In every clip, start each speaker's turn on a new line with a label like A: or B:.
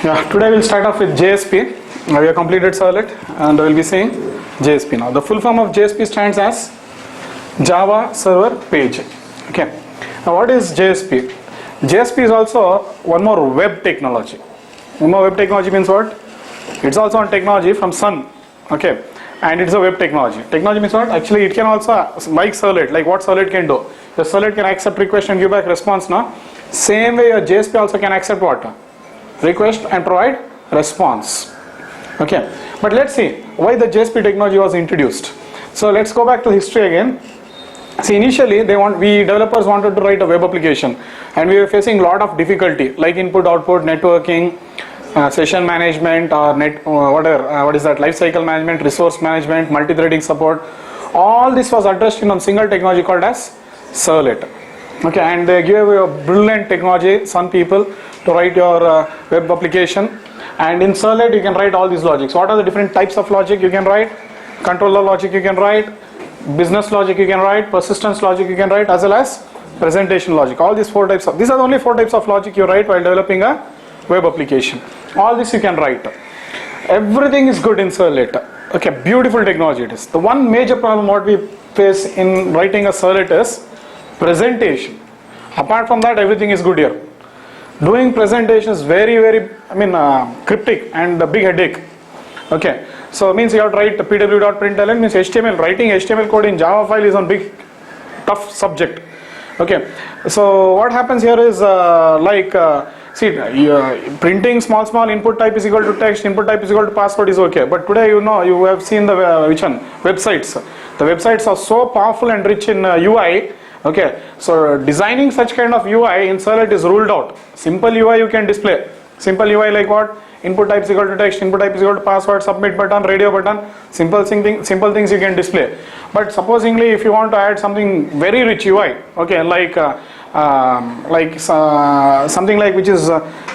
A: Yeah, today we'll start off with JSP. We have completed Servlet and we'll be seeing JSP now. The full form of JSP stands as Java Server Page. Okay. Now what is JSP? JSP is also one more web technology. One more web technology means what? It's also on technology from Sun. Okay. And it's a web technology. Technology means what? Actually it can also, like Servlet, like what Servlet can do. The Servlet can accept request and give back response now. Same way your JSP also can accept what? Request and provide response. Okay, but let's see why the JSP technology was introduced. So let's go back to history again. See, initially we developers wanted to write a web application, and we were facing a lot of difficulty like input output networking, session management, or what is that, lifecycle management, resource management, multi-threading support. All this was addressed in a single technology called as Servlet. Okay, and they gave a brilliant technology, some people, to write your web application. And in Servlet you can write all these logics. What are the different types of logic you can write? Controller logic you can write, business logic you can write, persistence logic you can write, as well as presentation logic. All these these are the only four types of logic you write while developing a web application. All this you can write. Everything is good in Servlet. Okay, beautiful technology it is. The one major problem what we face in writing a Servlet is presentation. Apart from that, everything is good here. Doing presentation is very cryptic and a big headache. Okay, so means you have to write pw.println means HTML. Writing HTML code in Java file is a big tough subject. Okay, so what happens here is printing small input type is equal to text, input type is equal to password is okay. But today you have seen the websites. The websites are so powerful and rich in UI. Okay, so designing such kind of UI in Servlet is ruled out. Simple UI you can display. Simple UI like what? Input type is equal to text, input type is equal to password, submit button, radio button. Simple things you can display. But supposingly if you want to add something very rich UI, okay, something like which is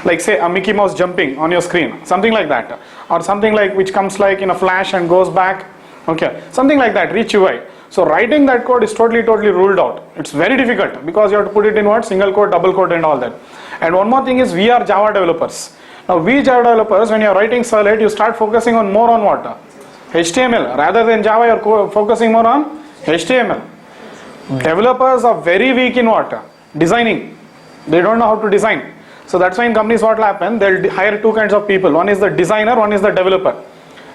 A: like say a Mickey Mouse jumping on your screen, something like that, or something like which comes like in a flash and goes back. Okay, something like that, rich UI. So writing that code is totally ruled out. It's very difficult because you have to put it in what? Single quote, double quote and all that. And one more thing is we are Java developers. Now we Java developers, when you are writing Servlet, you start focusing more on what? HTML. Rather than Java, you are focusing more on HTML. Developers are very weak in what? Designing. They don't know how to design. So that's why in companies what will happen, they'll hire two kinds of people. One is the designer, one is the developer.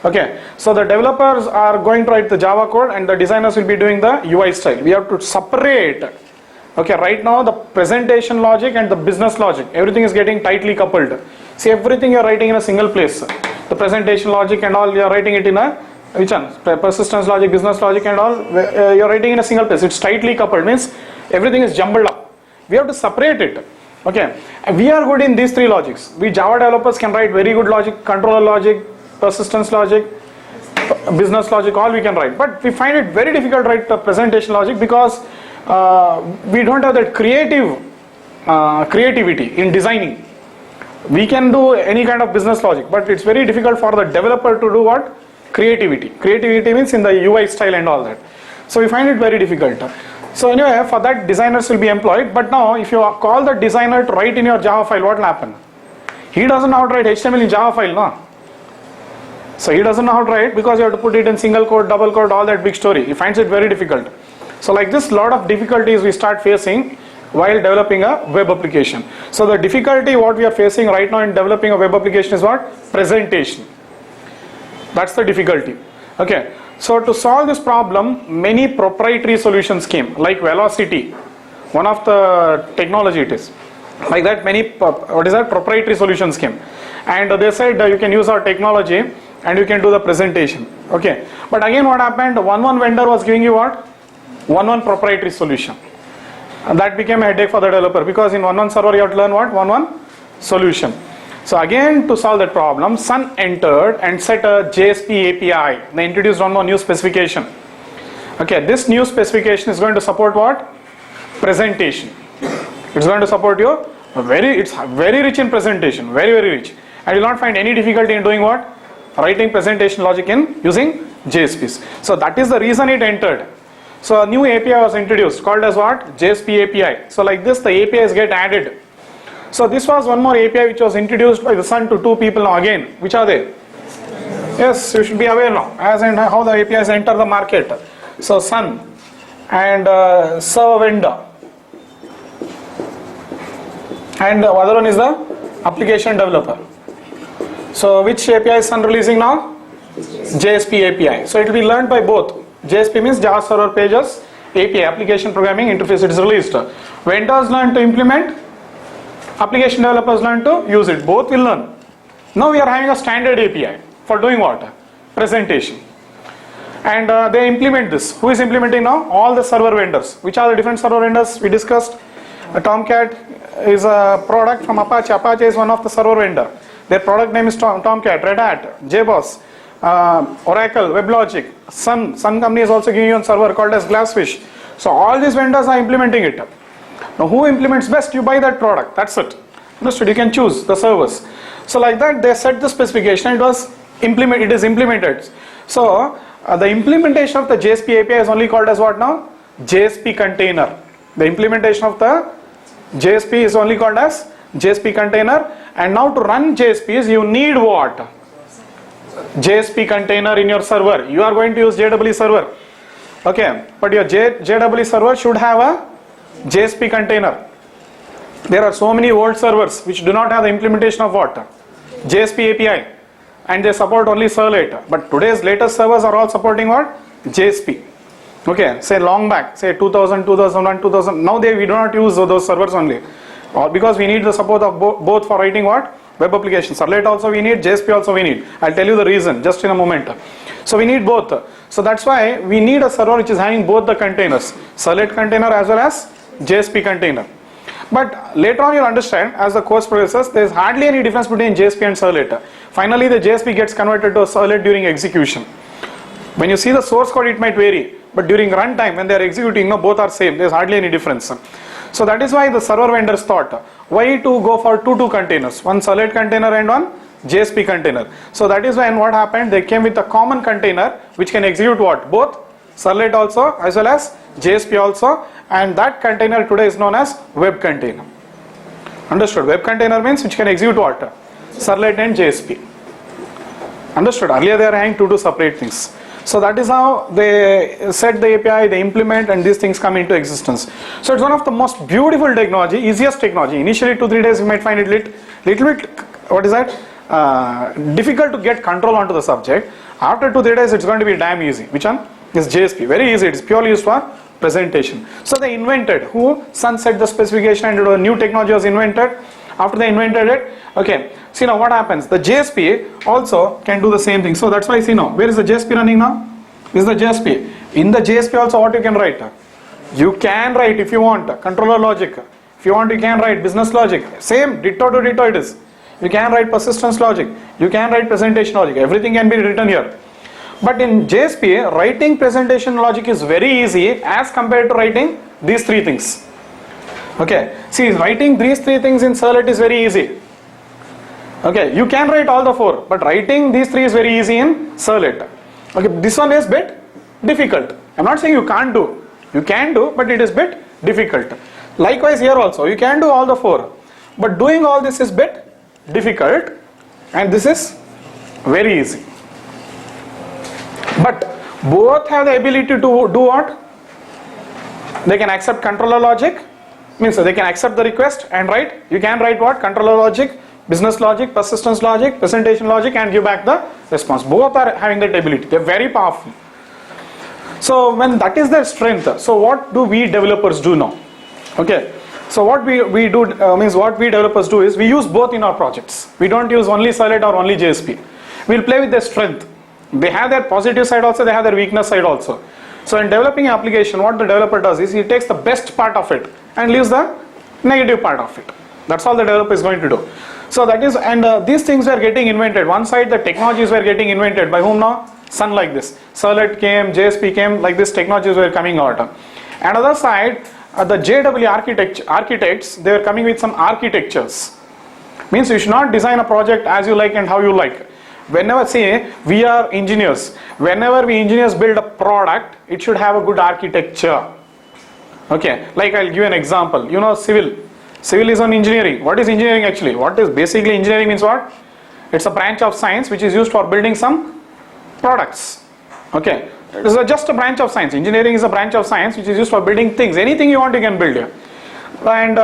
A: Okay, so the developers are going to write the Java code and the designers will be doing the UI style. We have to separate. Okay, right now the presentation logic and the business logic, everything is getting tightly coupled. See, everything you are writing in a single place. The presentation logic and all, you are writing it in a which one? Persistence logic, business logic and all, you are writing in a single place. It's tightly coupled, means everything is jumbled up. We have to separate it. Okay, and we are good in these three logics. We Java developers can write very good logic, controller logic, persistence logic, business logic, all we can write. But we find it very difficult to write the presentation logic because we don't have that creativity in designing. We can do any kind of business logic, but it's very difficult for the developer to do what? Creativity. Creativity means in the UI style and all that. So we find it very difficult. So anyway, for that designers will be employed. But now if you call the designer to write in your Java file, what will happen? He doesn't know how to write HTML in Java file, no? So he doesn't know how to write because you have to put it in single quote, double quote, all that big story. He finds it very difficult. So like this, lot of difficulties we start facing while developing a web application. So the difficulty what we are facing right now in developing a web application is what? Presentation. That's the difficulty. Okay. So to solve this problem, many proprietary solutions came, like Velocity. One of the technology it is. Like that, many proprietary solutions came. And they said you can use our technology and you can do the presentation. Okay, but again what happened, one vendor was giving you what? One proprietary solution, and that became a headache for the developer because in one server you have to learn what? One solution. So again, to solve that problem, Sun entered and set a JSP API. They introduced one more new specification. Okay, this new specification is going to support what? Presentation. It's going to support you it's very rich in presentation, very rich, and you will not find any difficulty in doing what? Writing presentation logic in using JSPs. So that is the reason it entered. So a new API was introduced called as what? JSP API. So like this the APIs get added. So this was one more API which was introduced by the Sun to two people now again. Which are they? Yes, you should be aware now as and how the APIs enter the market. So Sun and server vendor, and the other one is the application developer. So which API is Sun releasing now? JSP API. So it will be learned by both. JSP means Java Server Pages API, application programming interface. It is released. Vendors learn to implement, application developers learn to use it. Both will learn. Now we are having a standard API for doing what? Presentation. And they implement this. Who is implementing now? All the server vendors. Which are the different server vendors we discussed? Tomcat is a product from Apache. Apache is one of the server vendor. Their product name is Tomcat, Red Hat, JBoss, Oracle, WebLogic, Sun company is also giving you a server called as Glassfish. So all these vendors are implementing it. Now who implements best? You buy that product. That's it. Understood? You can choose the servers. So like that they set the specification. It is implemented. So the implementation of the JSP API is only called as what now? JSP container. The implementation of the JSP is only called as JSP container. And now to run JSPs you need what? JSP container in your server. You are going to use JW server. Okay, but your JW server should have a JSP container. There are so many old servers which do not have the implementation of what? JSP API, and they support only Servlet. But today's latest servers are all supporting what? JSP. Okay, say long back, say 2000, 2001, 2000. Now we do not use those servers only, because we need the support of both for writing what? Web applications. Servlet also we need, JSP also we need. I'll tell you the reason just in a moment. So we need both. So that's why we need a server which is having both the containers, Servlet container as well as JSP container. But later on you'll understand, as the course progresses, there is hardly any difference between JSP and Servlet. Finally the JSP gets converted to a Servlet during execution. When you see the source code it might vary, but during runtime when they are executing, no, both are same. There is hardly any difference. So that is why the server vendors thought, why to go for two containers, one Servlet container and one JSP container. So that is when what happened, they came with a common container which can execute what? Both Servlet also as well as JSP also, and that container today is known as web container. Understood? Web container means which can execute what? Servlet and JSP. Understood? Earlier they are having two separate things. So that is how they set the API, they implement, and these things come into existence. So it's one of the most beautiful technology, easiest technology. Initially 2-3 days you might find it little bit, what is that? Difficult to get control onto the subject. After 2-3 days it's going to be damn easy. Which one? Is JSP. Very easy. It's purely used for presentation. So they invented, who? Sun set the specification and a new technology was invented. After they invented it, okay, see now what happens, the JSP also can do the same thing. So that's why, see now, where is the JSP running now? This is the JSP. In the JSP also what you can write? You can write, if you want, controller logic. If you want, you can write business logic. Same, ditto to ditto it is. You can write persistence logic. You can write presentation logic. Everything can be written here. But in JSP, writing presentation logic is very easy as compared to writing these three things. Okay, see, writing these three things in Servlet is very easy. Okay, you can write all the four, but writing these three is very easy in Servlet. Okay, this one is bit difficult. I'm not saying you can't do. You can do, but it is bit difficult. Likewise here also, you can do all the four, but doing all this is bit difficult, and this is very easy. But both have the ability to do what? They can accept controller logic, means they can accept the request and write. You can write what? Controller logic, business logic, persistence logic, presentation logic, and give back the response. Both are having that ability. They are very powerful. So when that is their strength, so what do we developers do now? Okay, so what we do means what we developers do is we use both in our projects. We don't use only Servlet or only JSP. We'll play with their strength. They have their positive side also, they have their weakness side also. So in developing an application, what the developer does is he takes the best part of it and leaves the negative part of it. That's all the developer is going to do. So that is, and these things were getting invented. One side the technologies were getting invented by whom now? Sun like this. Servlet came, JSP came, like this technologies were coming out. Another side, the JW architects, they were coming with some architectures. Means you should not design a project as you like and how you like. Whenever, say, we are engineers, whenever we engineers build a product, it should have a good architecture. Okay, like I'll give you an example. You know, civil, Civil is on engineering. What is engineering actually? What is basically engineering means what? It's a branch of science which is used for building some products. Okay, it is just a branch of science. Engineering is a branch of science which is used for building things. Anything you want you can build here. And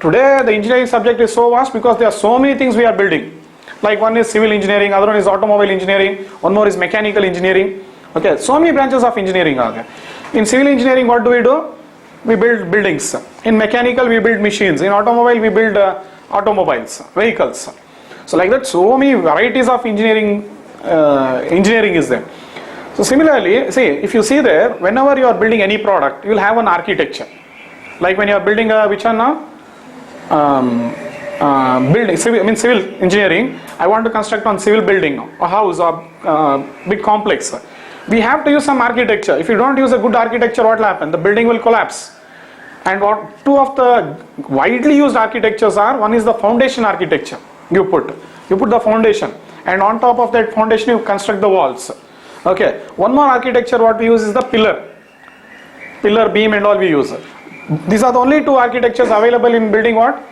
A: today the engineering subject is so vast because there are so many things we are building. Like one is civil engineering, other one is automobile engineering, one more is mechanical engineering. Okay, so many branches of engineering are there. In civil engineering, what do? We build buildings. In mechanical, we build machines. In automobile, we build automobiles, vehicles. So like that, so many varieties of engineering is there. So similarly, see, if you see there, whenever you are building any product, you will have an architecture. Like when you are building a which one now? Building, civil engineering. I want to construct one civil building, a house or big complex. We have to use some architecture. If you don't use a good architecture, what will happen? The building will collapse. And what two of the widely used architectures are? One is the foundation architecture. You put the foundation, and on top of that foundation you construct the walls. Okay. One more architecture what we use is the pillar, beam, and all we use. These are the only two architectures available in building what?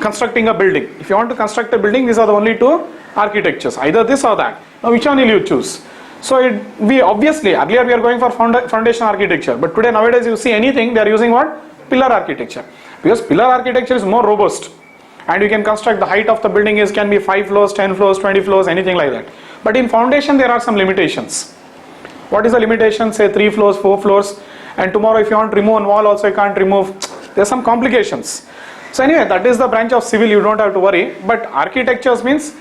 A: Constructing a building. If you want to construct a building, these are the only two architectures. Either this or that. Now which one will you choose? So we obviously earlier we are going for foundation architecture, but today nowadays you see anything they are using what? Pillar architecture, because pillar architecture is more robust, and you can construct the height of the building can be 5 floors, 10 floors, 20 floors, anything like that. But in foundation there are some limitations. What is the limitation? Say 3 floors, 4 floors, and tomorrow if you want to remove one wall also you can't remove. There are some complications. So anyway, that is the branch of civil, you don't have to worry. But architectures means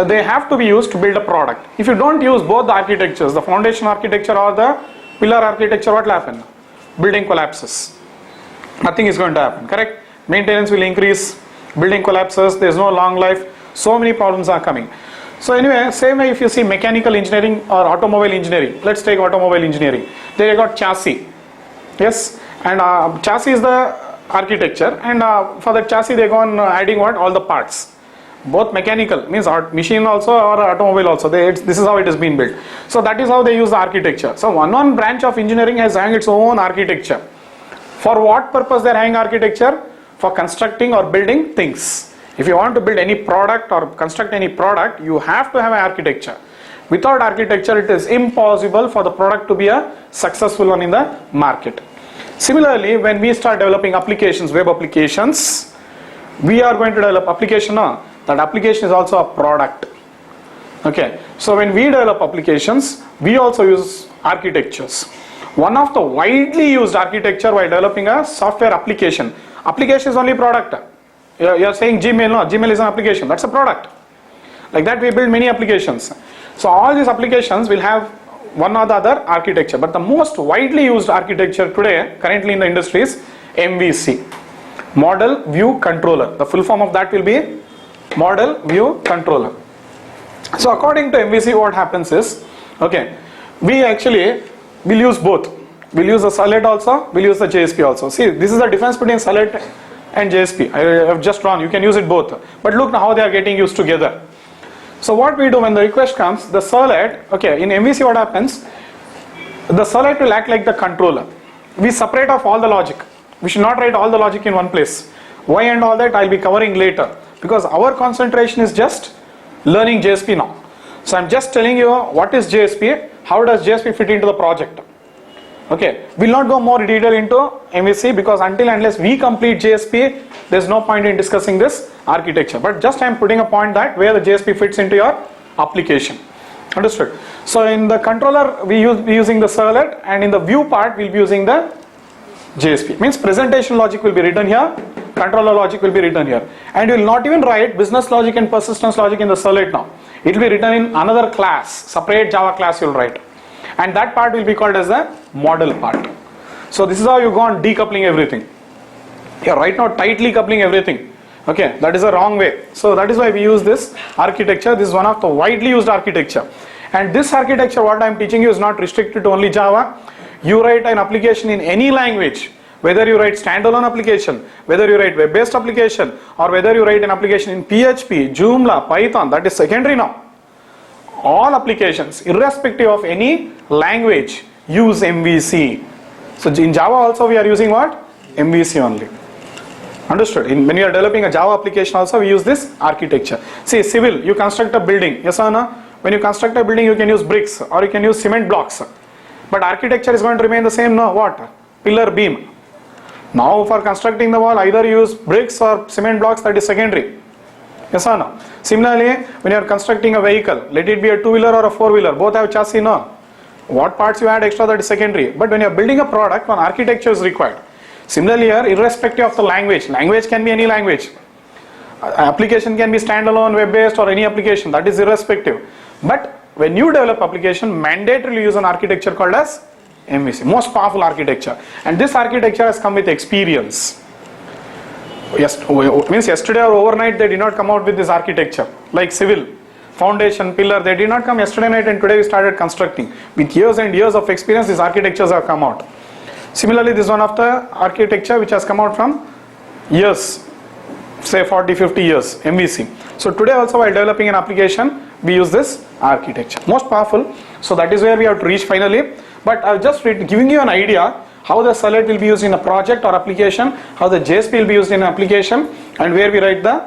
A: they have to be used to build a product. If you don't use both the architectures, the foundation architecture or the pillar architecture, what will happen? Building collapses. Nothing is going to happen, correct? Maintenance will increase, building collapses, there is no long life, so many problems are coming. So anyway, same way if you see mechanical engineering or automobile engineering, let's take automobile engineering. They got chassis, yes, and chassis is the architecture, and for the chassis they go on adding what? All the parts. Both mechanical means machine also or automobile also. This is how it has been built. So that is how they use the architecture. So one branch of engineering has having its own architecture. For what purpose they are having architecture? For constructing or building things. If you want to build any product or construct any product, you have to have an architecture. Without architecture, it is impossible for the product to be a successful one in the market. Similarly, when we start developing applications, web applications, we are going to develop application. That application is also a product. Okay. So when we develop applications, we also use architectures. One of the widely used architecture while developing a software application. Application is only product. You are saying Gmail, no, Gmail is an application. That's a product. Like that we build many applications. So all these applications will have one or the other architecture, but the most widely used architecture today currently in the industry is MVC, Model View Controller. The full form of that will be Model View Controller. So according to MVC, what happens is, okay, we actually will use both. We'll use the Solid also, we'll use the JSP also. See, this is the difference between Solid and JSP. I have just drawn, you can use it both, but look now how they are getting used together. So what we do when the request comes, the Solid, okay, in MVC what happens, the Solid will act like the controller. We separate off all the logic. We should not write all the logic in one place. Why and all that I'll be covering later, because our concentration is just learning JSP now. So I'm just telling you what is JSP, how does JSP fit into the project. Okay, we'll not go more detail into MVC because until and unless we complete JSP, there's no point in discussing this architecture. But just I'm putting a point that where the JSP fits into your application. Understood? So in the controller we be using the servlet, and in the view part we'll be using the JSP. Means presentation logic will be written here, controller logic will be written here, and you will not even write business logic and persistence logic in the servlet now. It will be written in another class, separate Java class you will write, and that part will be called as the model part. So this is how you go on decoupling everything. Here right now tightly coupling everything. Okay, that is a wrong way. So that is why we use this architecture. This is one of the widely used architecture, and this architecture what I am teaching you is not restricted to only Java. You write an application in any language, whether you write standalone application, whether you write web-based application, or whether you write an application in PHP, Joomla, Python, that is secondary now. All applications, irrespective of any language, use MVC. So in Java also we are using what? MVC only. Understood? When you are developing a Java application also, we use this architecture. See, civil, you construct a building, yes or no? When you construct a building, you can use bricks or you can use cement blocks. But architecture is going to remain the same, no? What? Pillar, beam. Now for constructing the wall, either use bricks or cement blocks, that is secondary. Yes or no? Similarly, when you are constructing a vehicle, let it be a two-wheeler or a four-wheeler, both have chassis, no? What parts you add extra, that is secondary. But when you are building a product, one architecture is required. Similarly here, irrespective of the language can be any language. Application can be standalone, web-based or any application, that is irrespective. But when you develop application, mandatorily use an architecture called as MVC, most powerful architecture. And this architecture has come with experience. Yes, means yesterday or overnight they did not come out with this architecture. Like civil, foundation, pillar, they did not come yesterday night and today we started constructing. With years and years of experience, these architectures have come out. Similarly, this is one of the architecture which has come out from years, say 40-50 years, MVC. So today also while developing an application, we use this architecture. Most powerful. So that is where we have to reach finally. But I will just giving you an idea how the Solid will be used in a project or application, how the JSP will be used in an application, and where we write the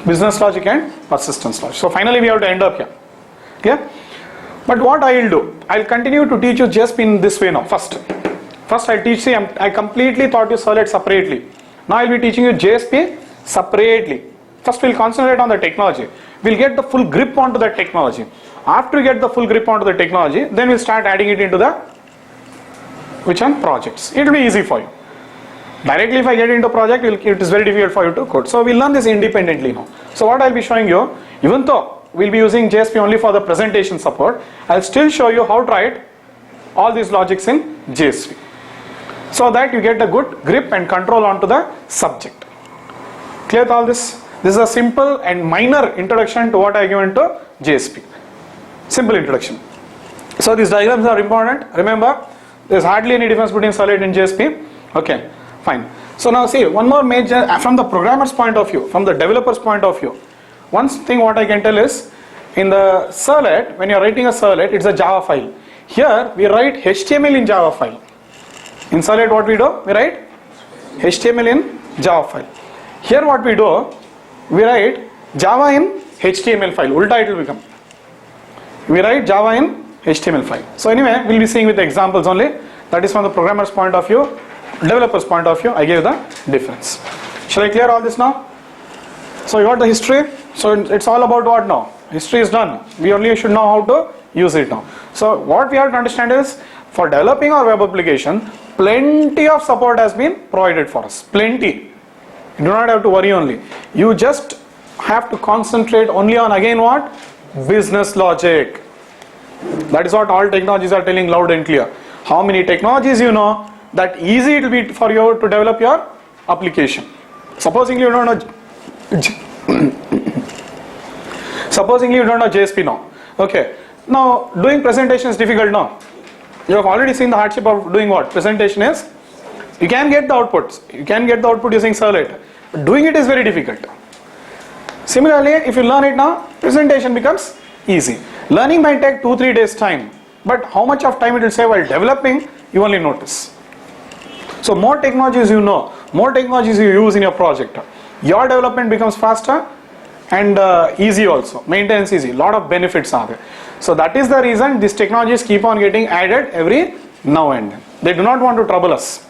A: business logic and persistence logic. So finally we have to end up here. Clear? But what I will do, I will continue to teach you JSP in this way now. First I'll teach you, I completely taught you Solid separately. Now I'll be teaching you JSP separately. First we'll concentrate on the technology. We'll get the full grip onto the technology. After we get the full grip onto the technology, then we'll start adding it into the projects. It will be easy for you. Directly if I get into project, it is very difficult for you to code. So we'll learn this independently now. So what I'll be showing you, even though we'll be using JSP only for the presentation support, I'll still show you how to write all these logics in JSP, so that you get a good grip and control onto the subject. Clear with all this? This is a simple and minor introduction to what I give into JSP. Simple introduction. So these diagrams are important. Remember, there is hardly any difference between Solid and JSP. Okay, fine. So now see, one more major, from the programmer's point of view, from the developer's point of view, one thing what I can tell is, in the Solid, when you are writing a Solid, it's a Java file. Here we write HTML in Java file. In Solid what we do? We write HTML in Java file. Here what we do? We write Java in HTML file. Ulta it will become. We write Java in HTML file. So anyway, we'll be seeing with examples only. That is from the programmer's point of view. Developer's point of view, I gave the difference. Shall I clear all this now? So you got the history. So it's all about what now? History is done. We only should know how to use it now. So what we have to understand is, for developing our web application, plenty of support has been provided for us. Plenty. You do not have to worry only. You just have to concentrate only on, again, what? Business logic. That is what all technologies are telling loud and clear. How many technologies you know, that easy it will be for you to develop your application. Supposing you don't know JSP now. Okay. Now doing presentation is difficult now. You have already seen the hardship of doing what? Presentation is, you can get the outputs. You can get the output using Solid. But doing it is very difficult. Similarly, if you learn it now, presentation becomes easy. Learning might take 2-3 days time. But how much of time it will save while developing, you only notice. So more technologies you know, more technologies you use in your project, your development becomes faster and easy also. Maintenance easy. Lot of benefits are there. So that is the reason these technologies keep on getting added every now and then. They do not want to trouble us.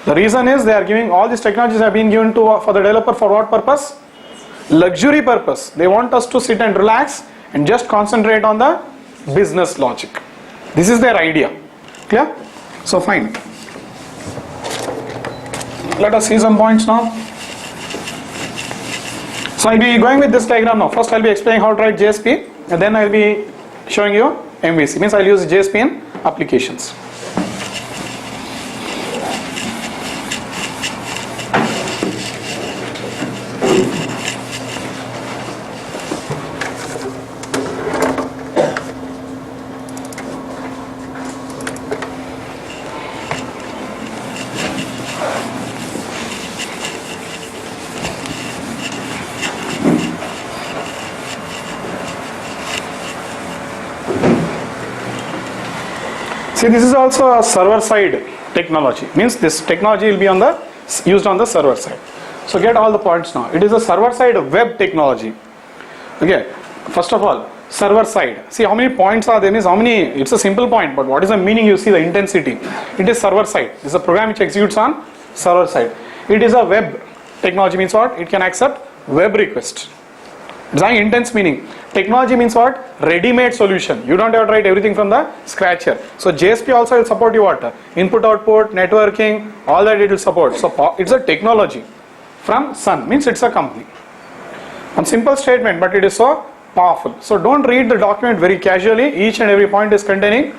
A: The reason is they are giving, all these technologies have been given to for the developer for what purpose? Luxury purpose. They want us to sit and relax and just concentrate on the business logic. This is their idea. Clear? So fine. Let us see some points now. So I'll be going with this diagram now. First I'll be explaining how to write JSP, and then I'll be showing you MVC. Means I'll use JSP in applications. See, this is also a server side technology. Means this technology will be on the used on the server side. So get all the points now. It is a server side web technology. Okay, first of all, server side. See how many points are there, means how many, it's a simple point, but what is the meaning? You see the intensity. It is server side. It is a program which executes on server side. It is a web technology, means what? It can accept web request. It's an intense meaning. Technology means what? Ready-made solution. You don't have to write everything from the scratch here. So JSP also will support you what? Input, output, networking, all that it will support. So it's a technology from Sun, means it's a company. A simple statement, but it is so powerful. So don't read the document very casually. Each and every point is containing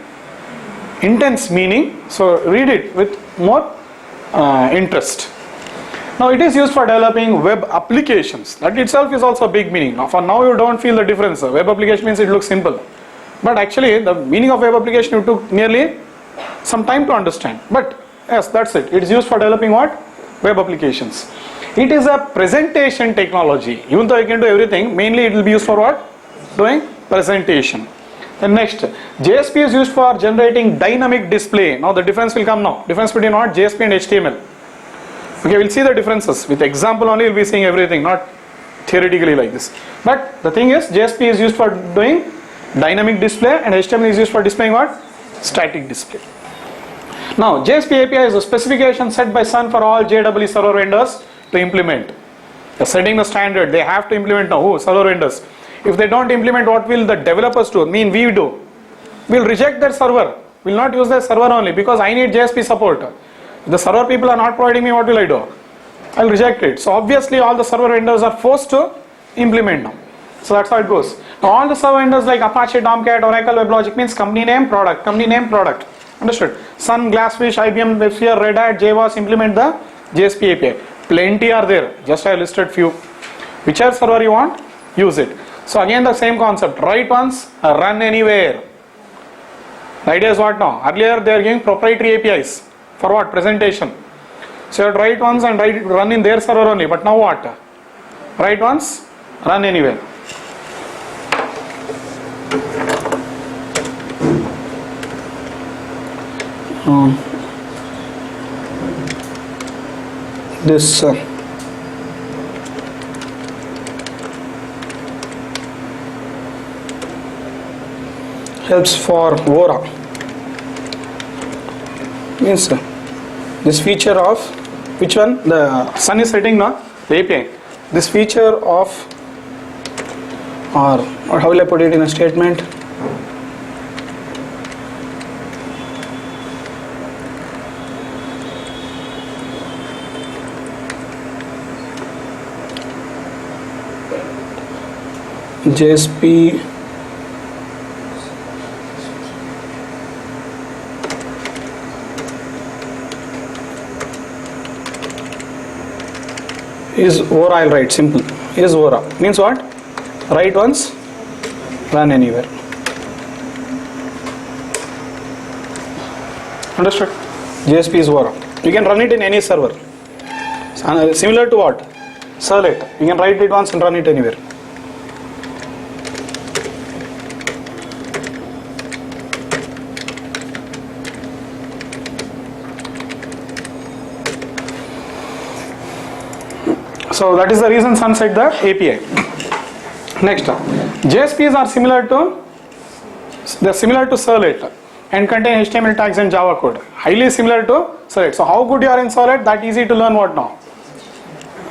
A: intense meaning. So read it with more interest. Now it is used for developing web applications. That itself is also a big meaning. Now for now you don't feel the difference. Web application means it looks simple. But actually the meaning of web application you took nearly some time to understand. But yes, that's it. It is used for developing what? Web applications. It is a presentation technology. Even though you can do everything, mainly it will be used for what? Doing presentation. Then next, JSP is used for generating dynamic display. Now the difference will come now. Difference between what? JSP and HTML. Okay, we'll see the differences. With example only we'll be seeing everything, not theoretically like this. But the thing is, JSP is used for doing dynamic display and HTML is used for displaying what? Static display. Now, JSP API is a specification set by Sun for all JEE server vendors to implement. They're setting the standard. They have to implement now. Who? Server vendors. If they don't implement, what will the developers do? We do. We'll reject that server. We'll not use that server only because I need JSP support. If the server people are not providing me, what will I do? I'll reject it. So obviously all the server vendors are forced to implement now. So that's how it goes. Now all the server vendors like Apache, Tomcat, Oracle, WebLogic means company name, product. Company name, product. Understood? Sun, Glassfish, IBM, WebSphere, Red Hat, JBoss implement the JSP API. Plenty are there. Just I listed few. Whichever server you want, use it. So again the same concept. Write once, run anywhere. The idea is what now? Earlier they are giving proprietary APIs. For what? Presentation. So you have to write once and run in their server only. But now what? Write once, run anywhere. This helps for Vora. Means this feature of which one? The Sun is setting now the API. This feature of, or how will I put it in a statement? JSP is Vora. I'll write simple. Is Vora means what? Write once, run anywhere. Understood? JSP is Vora. You can run it in any server. Similar to what? Servlet. You can write it once and run it anywhere. So that is the reason Sun set the API. Next, JSPs are similar to Servlet and contain HTML tags and Java code. Highly similar to Servlet. So how good you are in Servlet? That easy to learn what now?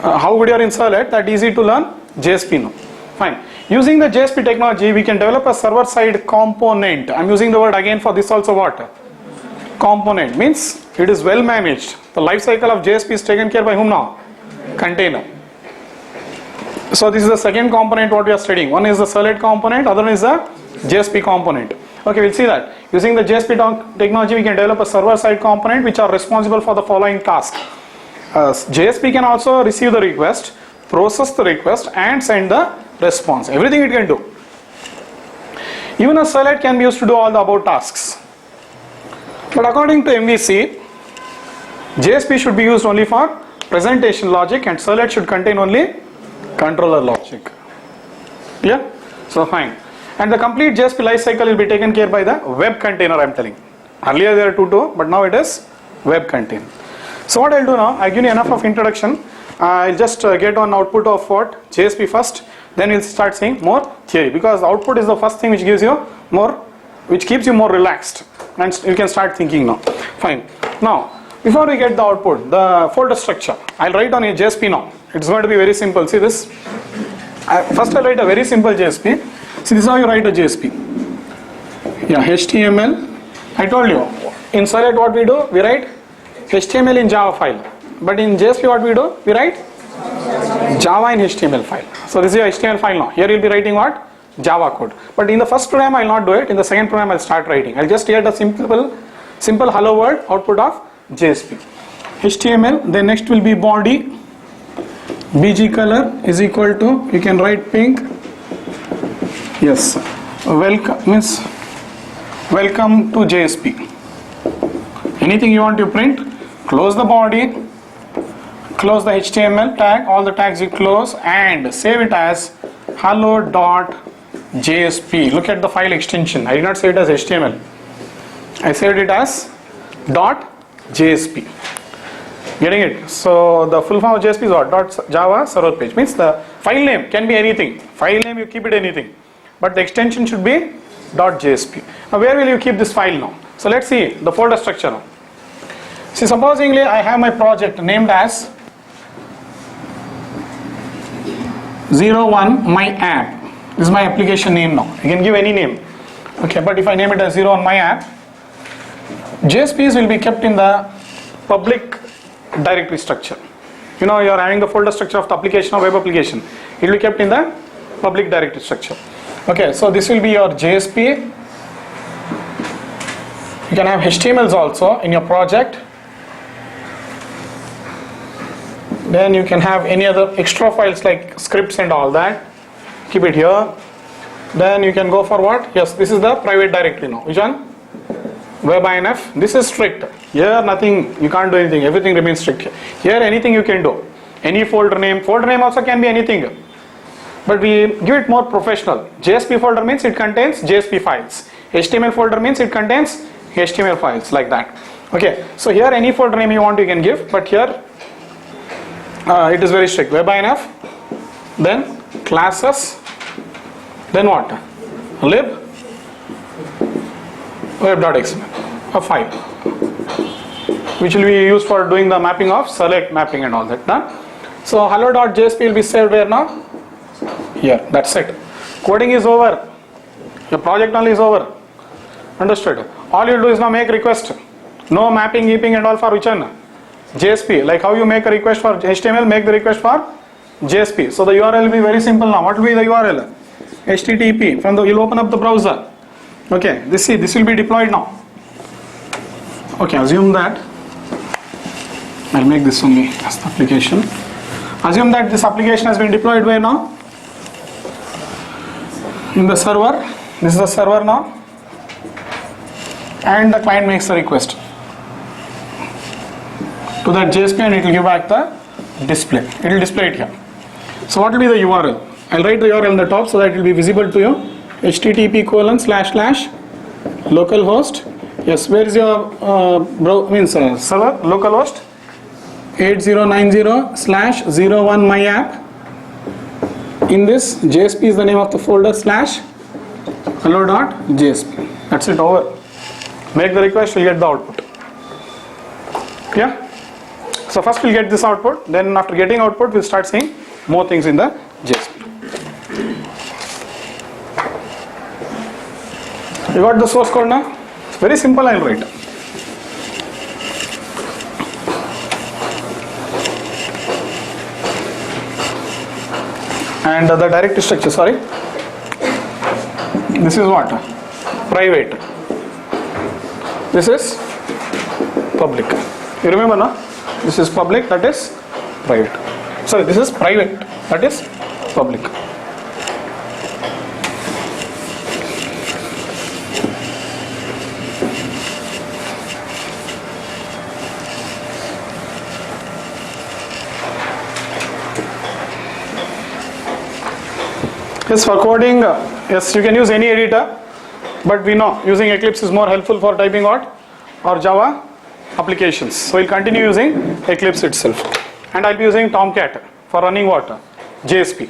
A: How good you are in Servlet? That easy to learn JSP now. Fine. Using the JSP technology, we can develop a server-side component. I'm using the word again for this also what? Component means it is well managed. The life cycle of JSP is taken care by whom now? Container. So this is the second component what we are studying. One is the Servlet component, other one is the JSP component. Okay, we'll see that. Using the JSP technology, we can develop a server-side component which are responsible for the following tasks. JSP can also receive the request, process the request and send the response. Everything it can do. Even a Servlet can be used to do all the above tasks. But according to MVC, JSP should be used only for presentation logic and Servlet should contain only controller logic. Yeah? So fine. And the complete JSP lifecycle will be taken care by the web container, I am telling. Earlier there are two, but now it is web container. So what I'll do now, I'll give you enough of introduction. I'll just get on output of what? JSP first, then we'll start seeing more theory, because output is the first thing which gives you more, which keeps you more relaxed, and you can start thinking now. Fine. Now, before we get the output, the folder structure, I'll write on a JSP now. It's going to be very simple. See this? First I'll write a very simple JSP. See, this is how you write a JSP. Yeah, HTML. I told you, in Solid what we do? We write HTML in Java file. But in JSP what we do? We write Java in HTML file. So this is your HTML file now. Here you'll be writing what? Java code. But in the first program I'll not do it. In the second program I'll start writing. I'll just get a simple hello world output of JSP. HTML, then next will be body. BG color is equal to, you can write pink. Yes. Welcome means welcome to JSP. Anything you want to print, close the body, close the HTML tag, all the tags you close, and save it as hello.jsp. Look at the file extension. I did not save it as HTML. I saved it as .jsp. Getting it? So the full form of JSP is what? .java server page. Means the file name can be anything. File name you keep it anything. But the extension should be .jsp. Now where will you keep this file now? So let's see the folder structure now. See, supposingly I have my project named as 01 my app. This is my application name now. You can give any name. Okay, but if I name it as 01 my app, JSPs will be kept in the public directory structure. You know, you are having the folder structure of the application or web application. It will be kept in the public directory structure. Okay, so this will be your JSP. You can have HTMLs also in your project. Then you can have any other extra files like scripts and all that. Keep it here. Then you can go for what? Yes, this is the private directory now. Which one? WebINF. This is strict. Here nothing, you can't do anything. Everything remains strict. Here anything you can do. Any folder name. Folder name also can be anything. But we give it more professional. JSP folder means it contains JSP files. HTML folder means it contains HTML files, like that. Okay, so here any folder name you want you can give, but here it is very strict. WebINF, then classes, then what? Lib, web.xml, a file, which will be used for doing the mapping of select mapping and all that. Done. So hello.jsp will be saved where now? Here. That's it. Coding is over. Your project only is over. Understood? All you do is now make request. No mapping, heaping and all for which one? JSP. Like how you make a request for HTML, make the request for JSP. So the URL will be very simple now. What will be the URL? HTTP. From the, you'll open up the browser. Okay. This will be deployed now. Okay. Assume that. I'll make this only as the application. Assume that this application has been deployed where now? In the server. This is the server now. And the client makes a request to that JSP and it will give back the display. It will display it here. So what will be the URL? I'll write the URL on the top so that it will be visible to you. http://localhost. Yes, where is your server? Localhost 8090/01 my app. In this, JSP is the name of the folder /hello.jsp. That's it, over. Make the request, you'll get the output. Yeah? So first we'll get this output, then after getting output, we'll start seeing more things in the JSP. You got the source code now? It's very simple, I'll write. And the directory structure, sorry. This is what? Private. This is public. You remember, no? This is public, that is private. Sorry, this is private, that is public. Yes, for coding, yes, you can use any editor, but we know using Eclipse is more helpful for typing what? Or Java applications. So we'll continue using Eclipse itself, and I'll be using Tomcat for running what? JSP.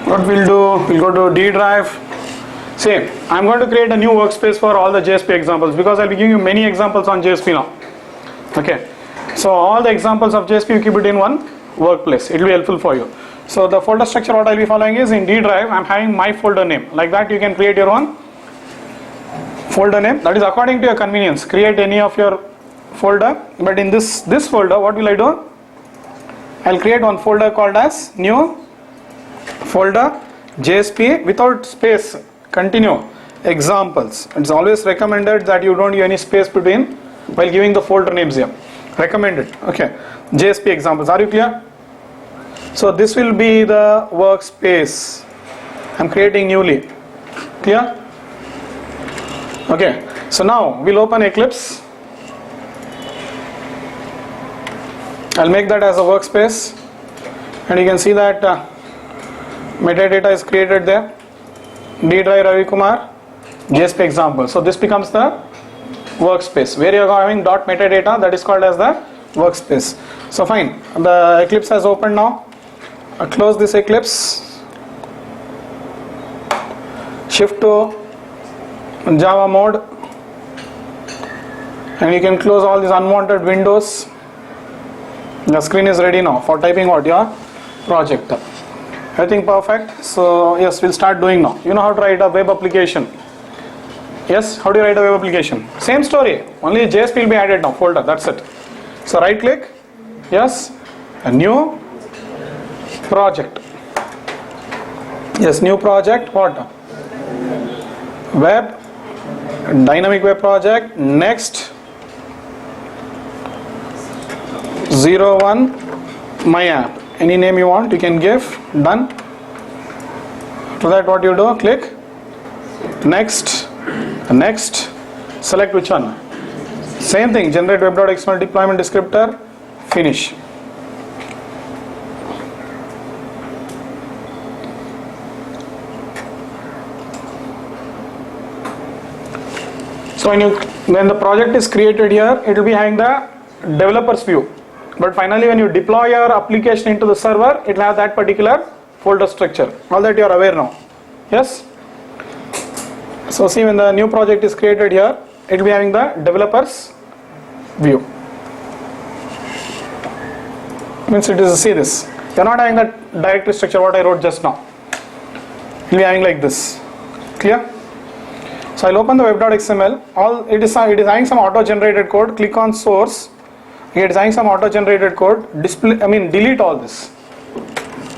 A: What we'll do, we'll go to D drive. See, I'm going to create a new workspace for all the JSP examples, because I'll be giving you many examples on JSP now. Okay, so all the examples of JSP you keep it in one workplace. It will be helpful for you. So the folder structure what I'll be following is, in D drive I'm having my folder name. Like that you can create your own folder name. That is according to your convenience. Create any of your folder. But in this folder, what will I do? I'll create one folder called as new folder JSP without space. Continue examples. It's always recommended that you don't give any space between while giving the folder names here. Recommended. Okay. JSP examples. Are you clear? So this will be the workspace I'm creating newly. Clear? Okay. So now we'll open Eclipse. I'll make that as a workspace, and you can see that metadata is created there. D drive Ravi Kumar, JSP example. So this becomes the workspace where you are having dot metadata, that is called as the workspace. So fine, the Eclipse has opened now. Close this Eclipse. Shift to Java mode, and you can close all these unwanted windows. The screen is ready now for typing what? Your project. Everything perfect. So yes, we'll start doing now. You know how to write a web application. Yes, how do you write a web application? Same story, only JSP will be added now, folder, that's it. So right click, yes, a new project. Yes, new project, what? Web, dynamic web project, next 01 my app. Any name you want, you can give, done. To that what you do, click, next, select which one. Same thing, generate web.xml deployment descriptor, finish. So when the project is created here, it will be having the developer's view. But finally when you deploy your application into the server, it will have that particular folder structure. All that you are aware now. Yes? So see, when the new project is created here, it will be having the developer's view. Means it is, see this, you are not having that directory structure what I wrote just now. It will be having like this. Clear? So I'll open the web.xml. It is having some auto generated code. Click on source. It is having some auto generated code. Delete all this.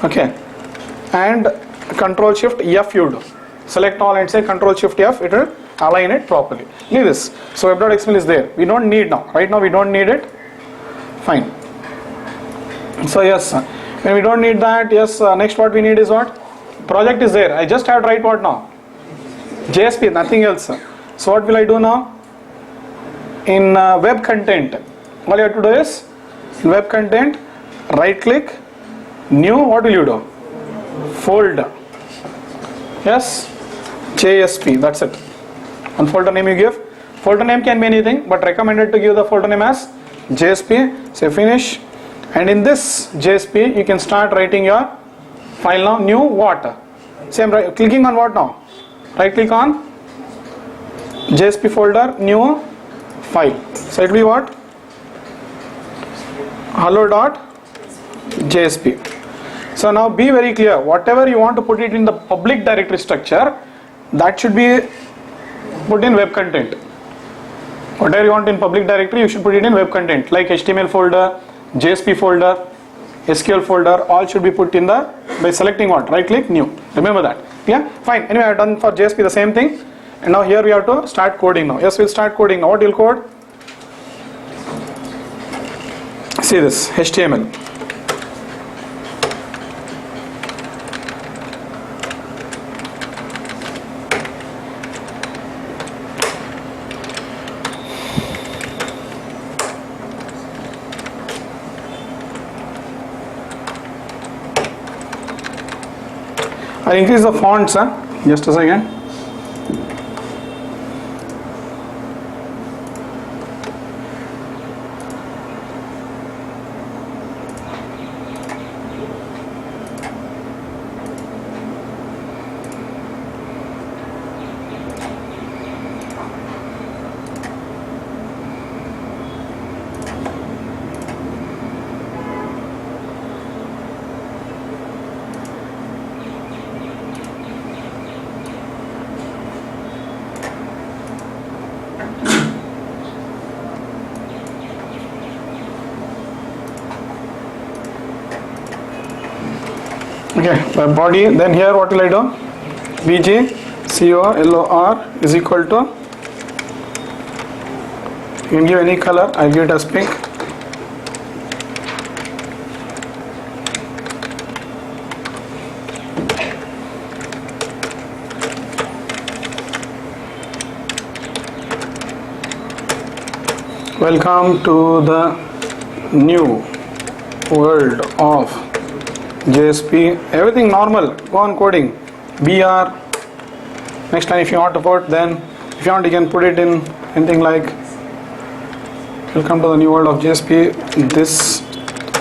A: Okay. And Control Shift F you do. Select all and say Control Shift F. It will align it properly. Leave this. So web.xml is there. We don't need now. Right now we don't need it. Fine. So yes, when we don't need that, yes, next what we need is what? Project is there. I just have to write what now? JSP, nothing else. So what will I do now? In web content, all you have to do is, in web content, right click, new, what will you do? Folder. Yes, JSP, that's it. One folder name you give. Folder name can be anything, but recommended to give the folder name as JSP. Say finish. And in this JSP, you can start writing your file now. New what? Same, right, clicking on what now? Right click on JSP folder, new file. So it will be what? hello.jsp. So now be very clear, whatever you want to put it in the public directory structure, that should be put in web content. Whatever you want in public directory, you should put it in web content, like HTML folder, JSP folder, SQL folder, all should be put in the, by selecting what? Right click, new. Remember that. Yeah, fine. Anyway, I have done for JSP the same thing, and now here we have to start coding now. Yes, we'll start coding now. What you'll code? See this, HTML. I'll increase the fonts, just a second. Okay, by body, then here what will I do? BG COLOR is equal to, you can give any color, I'll give it as pink. Welcome to the new world of JSP. Everything normal, go on coding. BR. Next time if you want to put, then if you want you can put it in anything like welcome to the new world of JSP. This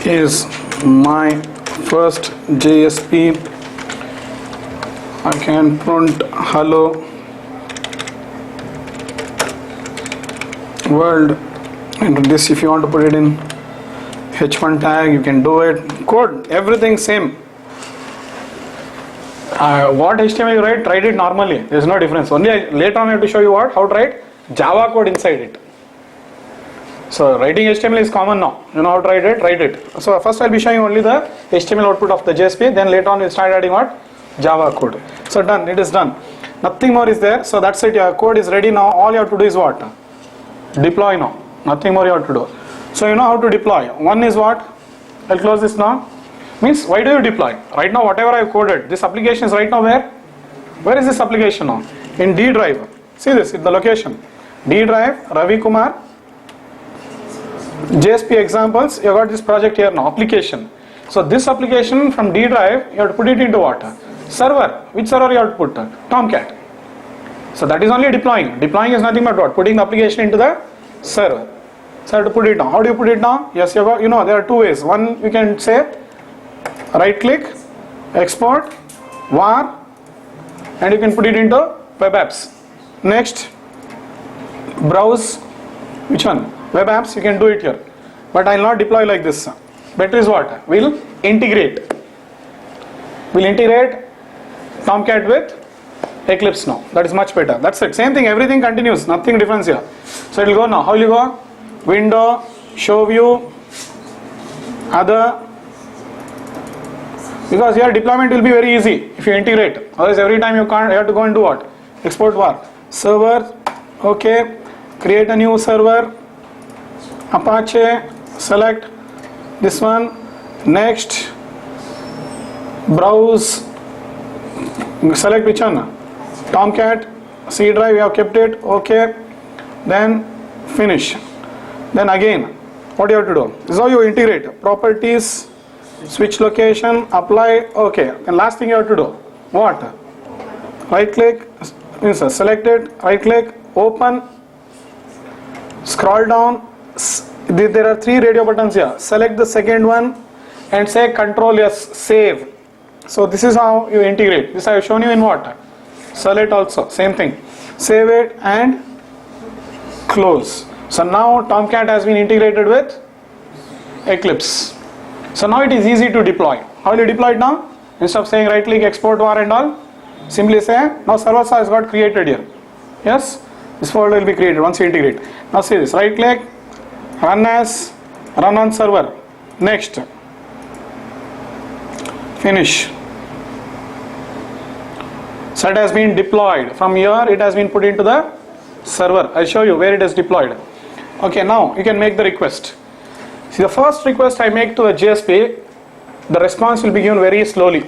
A: is my first JSP. I can print hello world, and this if you want to put it in H1 tag, you can do it. Code everything same. What HTML you write it normally. There is no difference. Only later on I have to show you how to write Java code inside it. So writing HTML is common now. You know how to write it. So first I'll be showing only the HTML output of the JSP. Then later on we'll start adding what? Java code. So done. It is done. Nothing more is there. So that's it. Your code is ready now. All you have to do is what? Deploy now. Nothing more you have to do. So you know how to deploy. One is what? I'll close this now. Means why do you deploy? Right now whatever I've coded, this application is right now where? Where is this application now? In D drive. See this, the location. D drive, Ravi Kumar. JSP examples, you got this project here now, application. So this application from D drive, you have to put it into what? Server. Which server you have to put? Tomcat. So that is only deploying. Deploying is nothing but what? Putting the application into the server. So I have to put it down. How do you put it down? Yes, you know there are two ways. One, you can say right click, export, var, and you can put it into web apps. Next, browse, which one? Web apps, you can do it here. But I will not deploy like this. Better is what? We'll integrate. We'll integrate Tomcat with Eclipse now. That is much better. That's it. Same thing, everything continues. Nothing difference here. So it will go now. How will you go? Window, show view, other. Because your deployment will be very easy if you integrate. Otherwise every time you have to go and do what? Export var. Server, okay. Create a new server. Apache, select this one. Next, browse, select which one? Tomcat, C drive, you have kept it, okay. Then finish. Then again, what do you have to do? This is how you integrate. Properties, switch location, apply, okay. And last thing you have to do, what? Right click, select it, right click, open, scroll down. There are three radio buttons here. Select the second one and say Control S, save. So this is how you integrate. This I have shown you in what? Select also, same thing. Save it and close. So now Tomcat has been integrated with Eclipse. So now it is easy to deploy. How will you deploy it now? Instead of saying right click, export var and all, simply say now server has got created here. Yes, this folder will be created once you integrate. Now see this, right click, run as, run on server. Next, finish. So it has been deployed. From here it has been put into the server. I'll show you where it is deployed. Okay, now you can make the request. See, the first request I make to the JSP, the response will be given very slowly.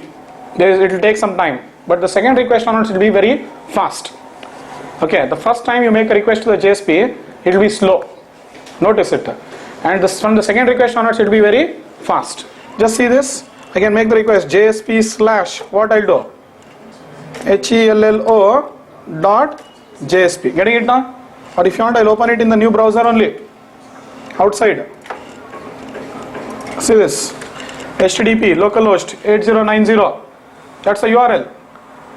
A: It will take some time. But the second request onwards will be very fast. Okay, the first time you make a request to the JSP, it will be slow. Notice it. And from the second request onwards, it will be very fast. Just see this. I can make the request JSP / what I'll do. hello.jsp. Getting it now? Or if you want, I'll open it in the new browser only. Outside. See this. HTTP localhost 8090. That's the URL.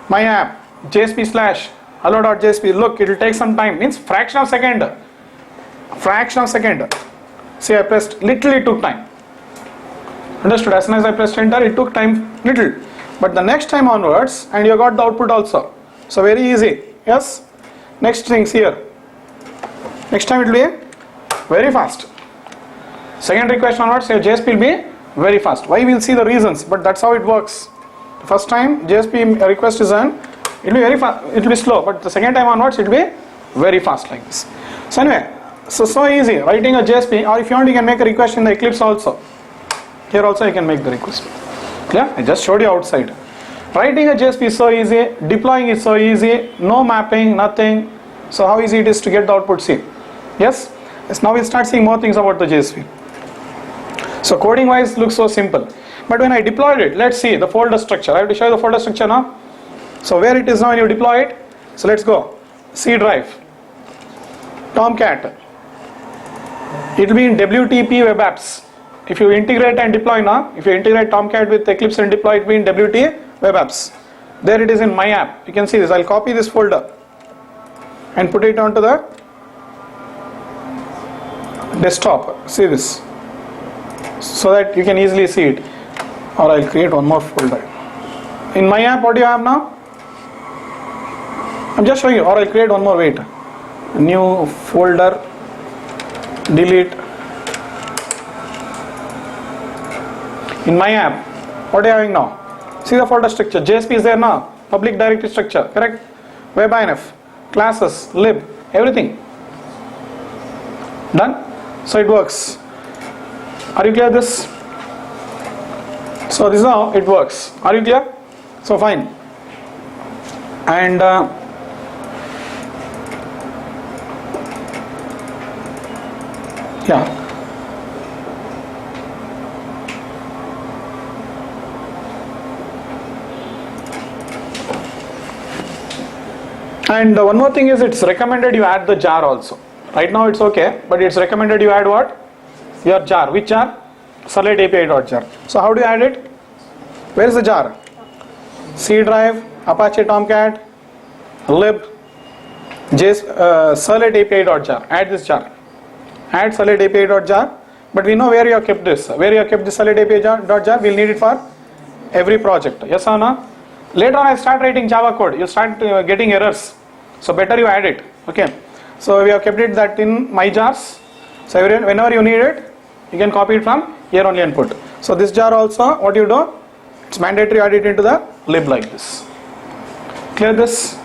A: My app. JSP slash hello.jsp. Look, it will take some time. Means fraction of second. Fraction of second. See, I pressed. Little it took time. Understood? As soon as I pressed enter, it took time little. But the next time onwards, and you got the output also. So very easy. Yes. Next things here. Next time it will be very fast. Second request onwards, your JSP will be very fast. Why? We'll see the reasons, but that's how it works. The first time JSP request is done, it will be very fast. It will be slow, but the second time onwards, it will be very fast like this. So anyway, so easy. Writing a JSP, or if you want, you can make a request in the Eclipse also. Here also you can make the request. Yeah, I just showed you outside. Writing a JSP is so easy. Deploying is so easy. No mapping, nothing. So how easy it is to get the output? See. Yes. Yes. Now we'll start seeing more things about the JSP. So coding wise looks so simple. But when I deployed it, let's see the folder structure. I have to show you the folder structure now. So where it is now when you deploy it. So let's go. C drive. Tomcat. It will be in WTP web apps. If you integrate and deploy now, if you integrate Tomcat with Eclipse and deploy it, will be in WT web apps. There it is in my app. You can see this. I'll copy this folder and put it onto the desktop. See this. So that you can easily see it. Or I'll create one more folder. In my app, what do you have now? I'm just showing you. Or I'll create one more. Wait. New folder. Delete. In my app, what are you having now? See the folder structure. JSP is there now. Public directory structure. Correct? WebINF. Classes. Lib. Everything. Done? So it works. Are you clear this? So this is how it works. Are you clear? So fine. And yeah. And one more thing is, it's recommended you add the jar also. Right now it's okay, but it's recommended you add what? Your jar. Which jar? Servlet API.jar. So how do you add it? Where is the jar? C drive, Apache Tomcat, lib, Servlet API.jar. Add this jar. Add Servlet API.jar. But we know where you have kept this. Where you have kept this Servlet API.jar, we'll need it for every project. Yes or no? Later on I start writing Java code. You start getting errors. So better you add it. Okay. So we have kept it that in my jars. So whenever you need it, you can copy it from here only and put. So this jar also, what you do? It's mandatory add it into the lib like this. Clear this?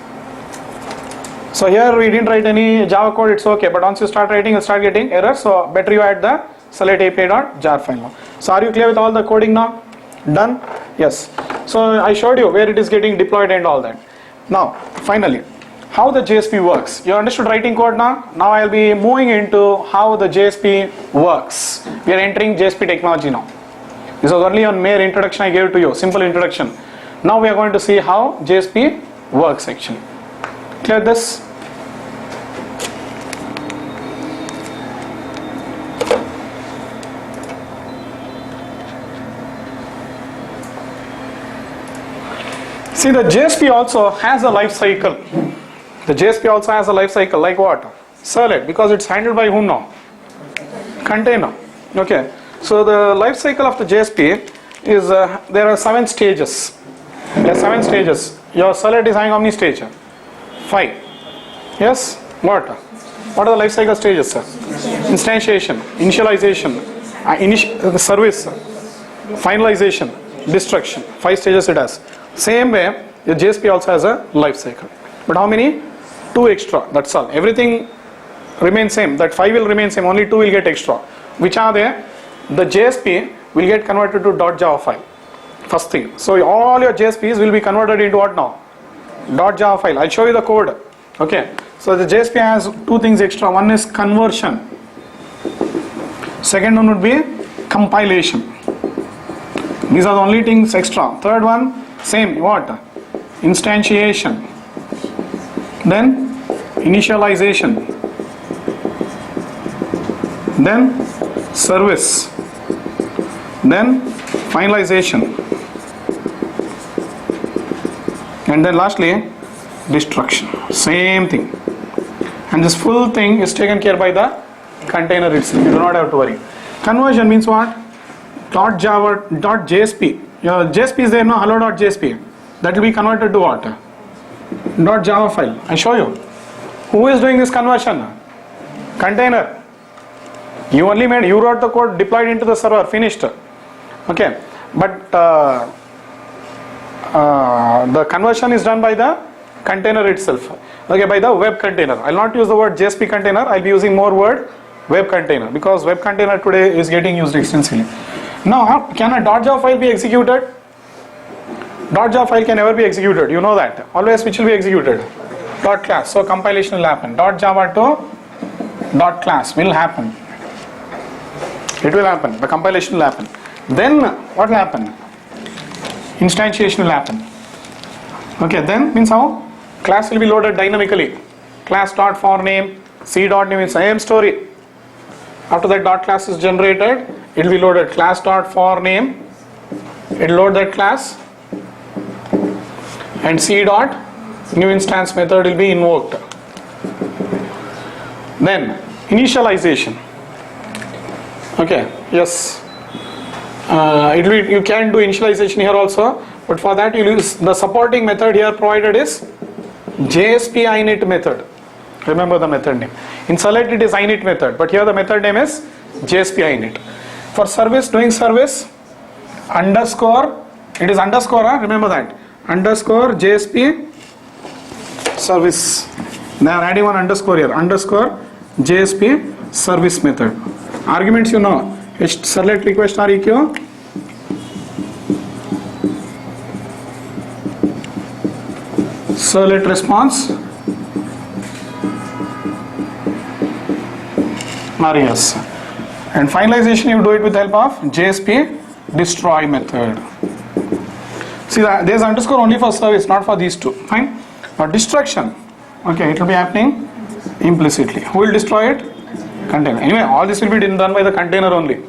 A: So here we didn't write any Java code, it's okay. But once you start writing, you start getting errors. So better you add the Servlet API.jar file now. So are you clear with all the coding now? Done? Yes. So I showed you where it is getting deployed and all that. Now, finally, how the JSP works. You understood writing code now? Now I'll be moving into how the JSP works. We are entering JSP technology now. This was only a mere introduction I gave to you, simple introduction. Now we are going to see how JSP works actually. Clear this? See, the JSP also has a life cycle. The JSP also has a life cycle, like what? Servlet, because it's handled by whom now? Container. Okay. So the life cycle of the JSP is, there are 7 stages. There are 7 stages. Your Servlet is having how many stages? 5. Yes? What? What are the life cycle stages, sir? Instantiation, initialization, the service, finalization, destruction. 5 stages it has. Same way, your JSP also has a life cycle. But how many? 2 extra. That's all. Everything remains same. That 5 will remain same. Only 2 will get extra. Which are there? The JSP will get converted to .java file. First thing. So all your JSPs will be converted into what now? .java file. I'll show you the code. Okay. So the JSP has 2 things extra. One is conversion. Second one would be compilation. These are the only things extra. Third one, same. What? instantiation, then initialization, then service, then finalization, and then lastly destruction. Same thing. And this full thing is taken care by the container itself. You do not have to worry. Conversion means what? .java, .jsp. Your JSP is there, no? Hello.jsp. That will be converted to what? .java file. I show you. Who is doing this conversion? Container. You only made, you wrote the code, deployed into the server, finished. Okay. But the conversion is done by the container itself. Okay, by the web container. I will not use the word JSP container. I will be using more word web container, because web container today is getting used extensively. Now, can a .java file be executed? .java file can never be executed. You know that. Always which will be executed? .class. So compilation will happen. .java to .class will happen. It will happen. The compilation will happen. Then what will happen? Instantiation will happen. Okay, then means how? Class will be loaded dynamically. Class.forName, C.name is same story. After that .class is generated, it will be loaded. Class.forName, it will load that class, and C.new instance method will be invoked. Then initialization. Okay, yes. You can do initialization here also, but for that you use the supporting method here provided is JSP init method. Remember the method name. In select it is init method, but here the method name is JSP init. For service, doing service, underscore, it is underscore, remember that, underscore JSP service. They are adding one underscore here, underscore JSP service method. Arguments you know, select request REQ, select response, RES, and finalization you do it with the help of JSP destroy method. See that there is underscore only for service, not for these two. Fine. Now destruction, okay, it will be happening implicitly. Who will destroy it? Container. Anyway, all this will be done by the container only.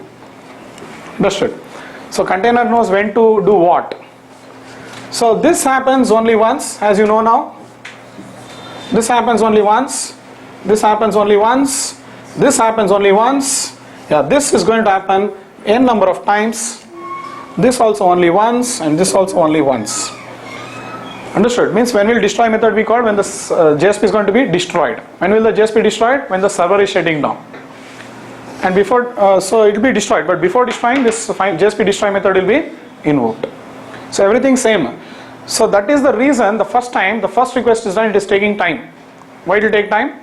A: Understood? So container knows when to do what. So this happens only once, as you know now. This happens only once. This happens only once. This happens only once. Yeah, this is going to happen n number of times. This also only once, and this also only once. Understood? Means when will destroy method be called? When the JSP is going to be destroyed. When will the JSP be destroyed? When the server is shutting down. And before, so it will be destroyed, but before destroying, this JSP destroy method will be invoked. So everything same. So that is the reason the first time the first request is done, it is taking time. Why it will take time?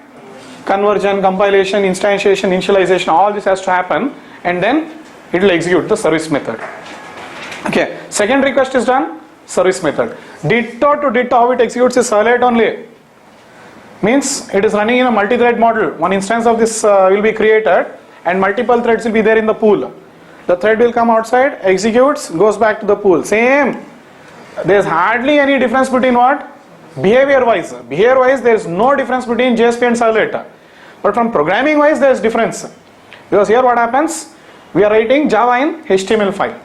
A: Conversion, compilation, instantiation, initialization, all this has to happen, and then it will execute the service method. Okay, second request is done, service method. Ditto to ditto how it executes is servlet only. Means it is running in a multi-thread model. One instance of this will be created and multiple threads will be there in the pool. The thread will come outside, executes, goes back to the pool. Same. There is hardly any difference between what? Behavior wise. Behavior wise there is no difference between JSP and servlet. But from programming wise there is difference. Because here what happens? We are writing Java in HTML file.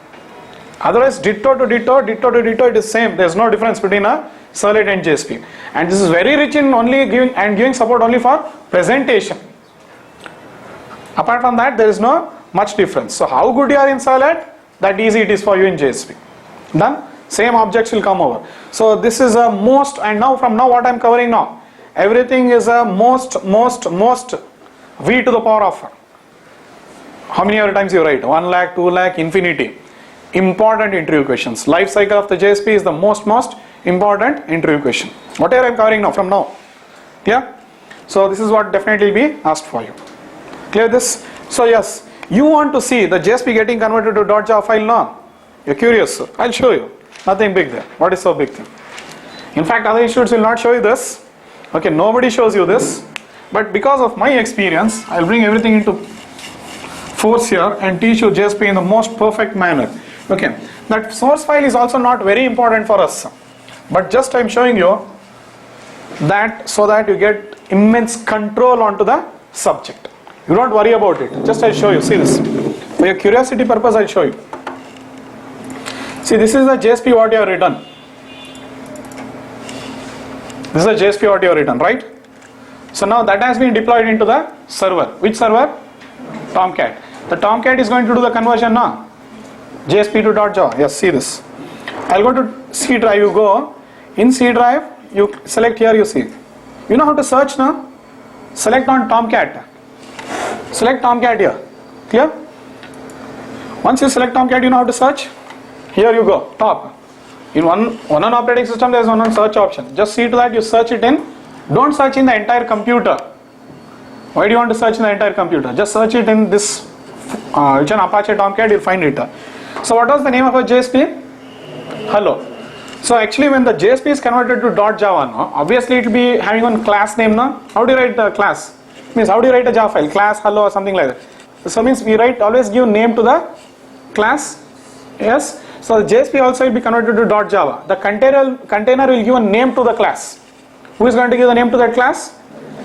A: Otherwise ditto to ditto, ditto to ditto, it is same. There is no difference between a servlet and JSP. And this is very rich in only giving support only for presentation. Apart from that there is no much difference. So how good you are in servlet, that easy it is for you in JSP. Done? Same objects will come over. So this is a most, and now from now what I am covering now, everything is a most v to the power of. How many other times you write? 1 lakh, 2 lakh, infinity. Important interview questions. Lifecycle of the JSP is the most important interview question. Whatever I am covering now, from now. Yeah? So this is what definitely will be asked for you. Clear this? So yes, you want to see the JSP getting converted to .java file now? You're curious? I'll show you. Nothing big there. What is so big thing? In fact, other institutes will not show you this. Okay, nobody shows you this. But because of my experience, I'll bring everything into force here and teach you JSP in the most perfect manner. Okay, that source file is also not very important for us. but just I'm showing you that so that you get immense control onto the subject. You don't worry about it. Just I'll show you. See this. For your curiosity purpose, I'll show you. See, this is the JSP what you have written. This is the JSP what you have written, right? So now that has been deployed into the server. Which server? Tomcat. The Tomcat is going to do the conversion now. JSP to .java. Yes, see this. I'll go to C drive. You go in C drive. You select here. You see. You know how to search now. Select on Tomcat. Select Tomcat here. Clear? Once you select Tomcat, you know how to search. Here you go. Top. In one on operating system, there is one on search option. Just see to that you search it in. Don't search in the entire computer. Why do you want to search in the entire computer? Just search it in this. Which an Apache Tomcat, you'll find it. So what was the name of a JSP? Hello. So actually, when the JSP is converted to .java, no, obviously it will be having one class name. No? How do you write the class? Means how do you write a Java file? Class hello or something like that. So means we write always give name to the class. Yes. So the JSP also will be converted to .java. The container will give a name to the class. Who is going to give the name to that class?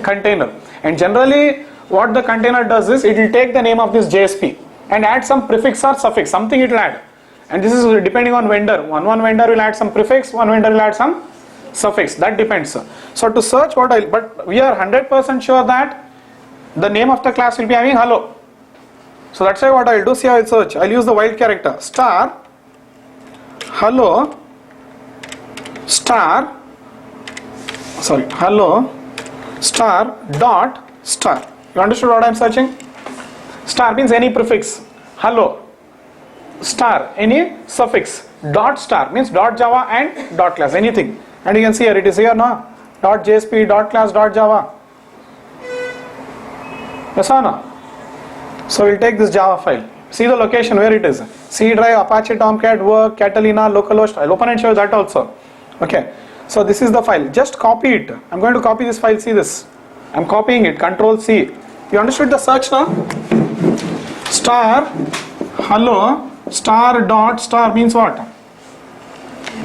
A: Container. And generally what the container does is it will take the name of this JSP and add some prefix or suffix, something it will add. And this is depending on vendor. One vendor will add some prefix, one vendor will add some suffix. That depends. So to search but we are 100% sure that the name of the class will be having hello. So that's why what I'll do, see I'll search. I'll use the wild character star hello star dot star. You understood what I'm searching? Star means any prefix. Hello. Star, any suffix. Dot star means dot java and dot class, anything. And you can see here, it is here now. Dot JSP, dot class, dot java. Yes or no? So we'll take this Java file. See the location where it is. C drive, Apache Tomcat, work, Catalina, localhost. I'll open and show you that also. Okay. So this is the file. Just copy it. I'm going to copy this file. See this. I'm copying it. Control C. You understood the search now? Star hello star dot star means what?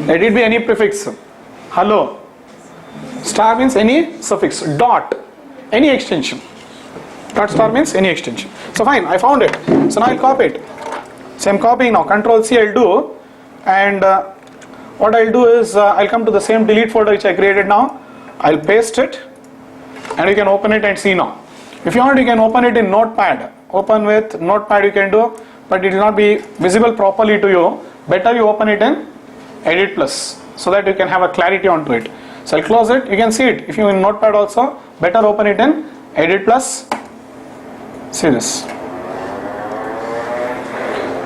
A: Let it be any prefix. Hello. Star means any suffix. Dot any extension. Dot star means any extension. So fine, I found it. So now I'll copy it. So I'm copying now. Control C I'll do, and what I'll do is I'll come to the same delete folder which I created now. I'll paste it, and you can open it and see now. If you want, you can open it in Notepad. Open with Notepad you can do, but it will not be visible properly to you. Better you open it in Edit Plus so that you can have a clarity onto it. So I'll close it. You can see it. If you in Notepad also, better open it in Edit Plus. See this.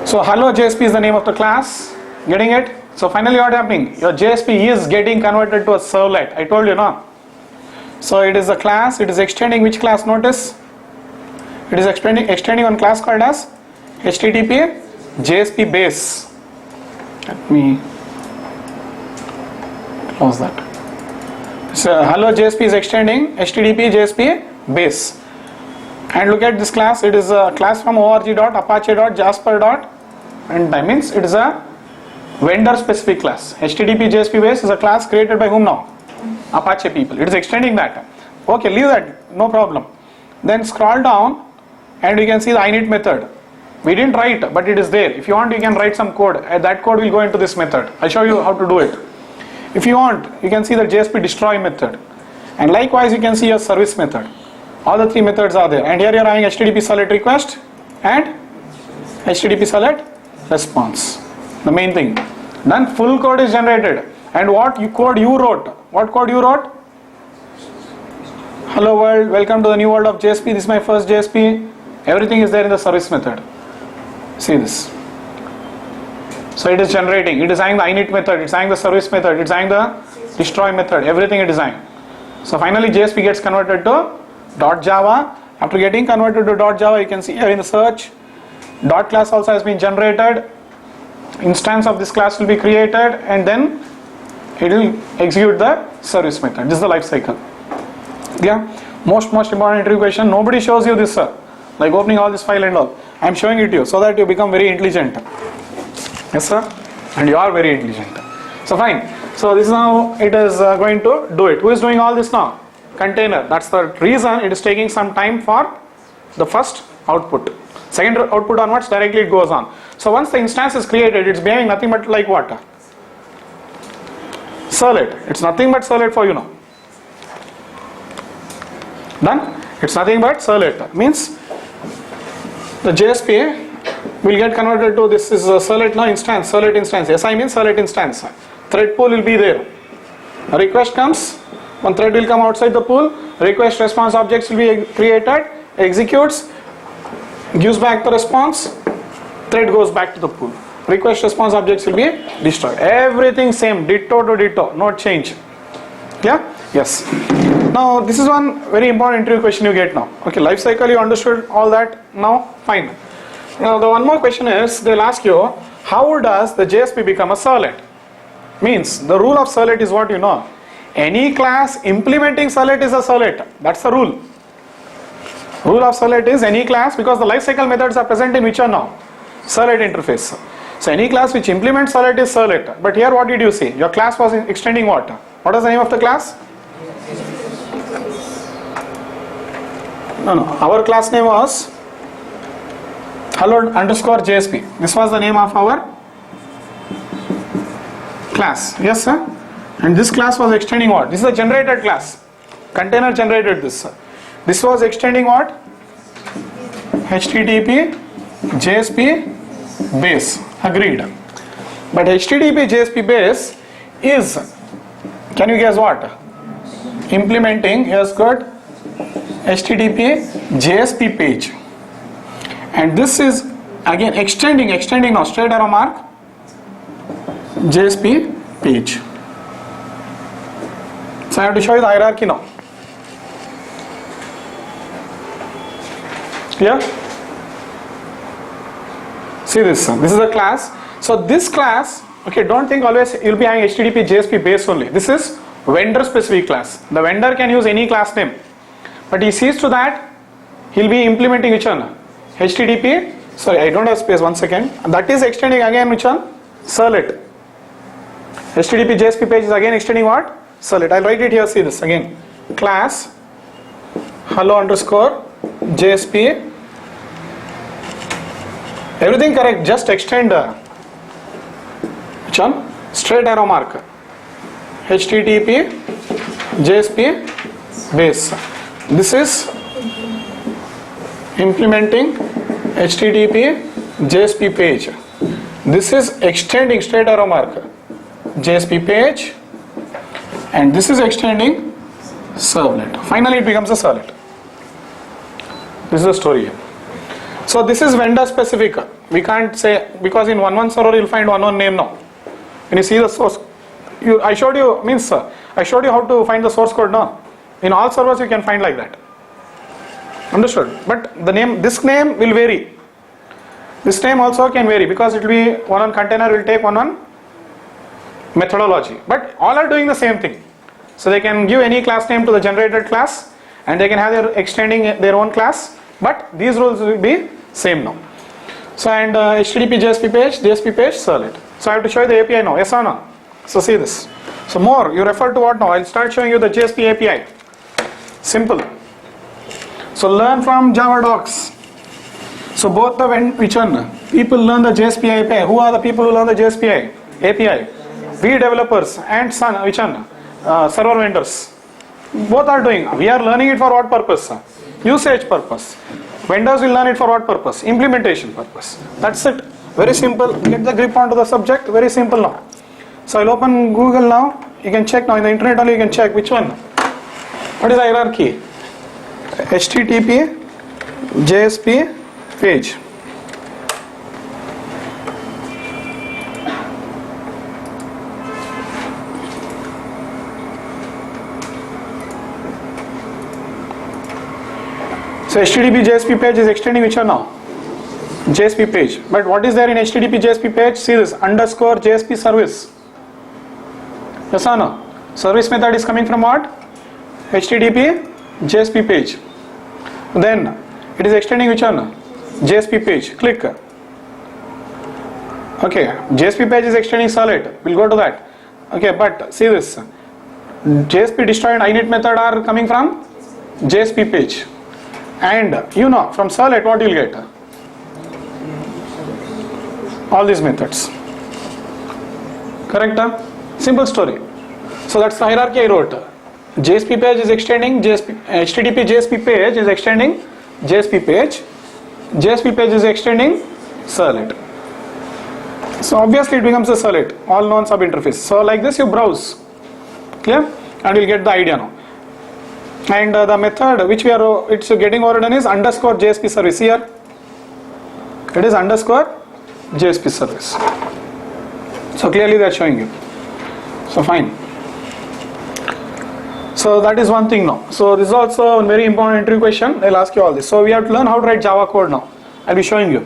A: So hello JSP is the name of the class. Getting it? So finally what happening? Your JSP is getting converted to a servlet. I told you no. So it is a class. It is extending which class? Notice. It is extending one class called as HTTP JSP base. Let me close that. So hello JSP is extending HTTP JSP base. And look at this class. It is a class from org.apache.jasper. And that means it is a vendor specific class. HTTP JSP base is a class created by whom now? Apache people. It is extending that. Okay, leave that. No problem. Then scroll down and you can see the init method. We didn't write, but it is there. If you want, you can write some code. That code will go into this method. I'll show you how to do it. If you want, you can see the JSP destroy method. And likewise, you can see your service method. All the three methods are there. And here you are having HTTP select request and HTTP select response. The main thing. Then full code is generated. And what code you wrote? What code you wrote? Hello world, welcome to the new world of JSP. This is my first JSP. Everything is there in the service method. See this. So it is generating. It is having the init method. It's having the service method. It's having the destroy method. Everything it is having. So finally JSP gets converted to .java. After getting converted to .java, you can see here in the search, dot class also has been generated. Instance of this class will be created, and then it will execute the service method. This is the life cycle. Yeah. Most important interview question. Nobody shows you this, sir. Like opening all this file and all. I am showing it to you so that you become very intelligent. Yes, sir. And you are very intelligent. So fine. So this is how it is going to do it. Who is doing all this now? Container. That's the reason it is taking some time for the first output. Second output onwards, directly it goes on. So once the instance is created, it's behaving nothing but like what? Servlet. It's nothing but servlet for you now. Done? It's nothing but servlet. Means the JSP will get converted to this is a servlet now instance, servlet instance. SI means servlet instance. Thread pool will be there. A request comes, one thread will come outside the pool, request response objects will be created, executes, gives back the response, thread goes back to the pool. Request response objects will be destroyed. Everything same, ditto to ditto, no change. Yeah? Yes. Now this is one very important interview question you get now. Okay, life cycle you understood all that now, fine. Now the one more question is, they'll ask you, how does the JSP become a servlet? Means the rule of servlet is what you know. Any class implementing servlet is a servlet. That's the rule. Rule of servlet is any class, because the lifecycle methods are present in which one now? Servlet interface. So any class which implements servlet is servlet. But here what did you see? Your class was extending what? What was the name of the class? No, our class name was hello underscore JSP. This was the name of our class. Yes, sir? And this class was extending what? This is a generated class. Container generated this. This was extending what? HTTP JSP base. Agreed. But HTTP JSP base is, can you guess what? Implementing, yes, good, HTTP JSP page. And this is again extending now, straight arrow mark, JSP page. So I have to show you the hierarchy now. Clear? See this. This is a class. So this class, okay, don't think always you'll be having HTTP JSP base only. This is vendor specific class. The vendor can use any class name. But he sees to that, he'll be implementing which one? HTTP, sorry, I don't have space, one second. That is extending again which one? Servlet. HTTP JSP page is again extending what? Servlet. I'll write it here, see this again. Class hello underscore JSP. Everything correct, just extend which one? Straight arrow mark. HTTP JSP base. This is implementing HTTP JSP page. This is extending straight arrow mark JSP page, and this is extending servlet. Finally it becomes a servlet. This is the story here. So this is vendor specific. We can't say, because in one server you'll find one name now. When you see the source, I showed you how to find the source code now. In all servers you can find like that. Understood? But the name, this name will vary. This name also can vary, because it will be one container will take one methodology. But all are doing the same thing. So they can give any class name to the generated class, and they can have their extending their own class. But these rules will be same now. So and HTTP JSP page, servlet. So I have to show you the API now. Yes or no? So see this. So more, you refer to what now? I'll start showing you the JSP API. Simple. So learn from Java docs. So both the which one? People learn the JSP API. Who are the people who learn the JSP API? We developers and which one? Server vendors. Both are doing. We are learning it for what purpose? Usage purpose. Vendors will learn it for what purpose? Implementation purpose. That's it. Very simple. Get the grip onto the subject. Very simple now. So I'll open Google now. You can check now in the internet only. You can check which one. What is the hierarchy? HTTP JSP page. So HTTP JSP page is extending which one now? JSP page. But what is there in HTTP JSP page? See this, underscore JSP service. Yes or no? Service method is coming from what? HTTP JSP page. Then it is extending which one? JSP page. Click. Okay, JSP page is extending servlet. We'll go to that. Okay, but see this. JSP destroy and init method are coming from JSP page. And from servlet what you'll get? All these methods. Correct? Simple story. So that's the hierarchy I wrote. JSP page is extending HTTP JSP page is extending JSP page. JSP page is extending servlet. So obviously it becomes a servlet, all known sub interface. So like this you browse. Clear? And you'll get the idea now. And the method which it's getting overridden is underscore JSP service. Here it is underscore JSP service. So clearly they are showing you. So fine. So that is one thing now. So this is also a very important interview question. They'll ask you all this. So we have to learn how to write Java code now. I'll be showing you.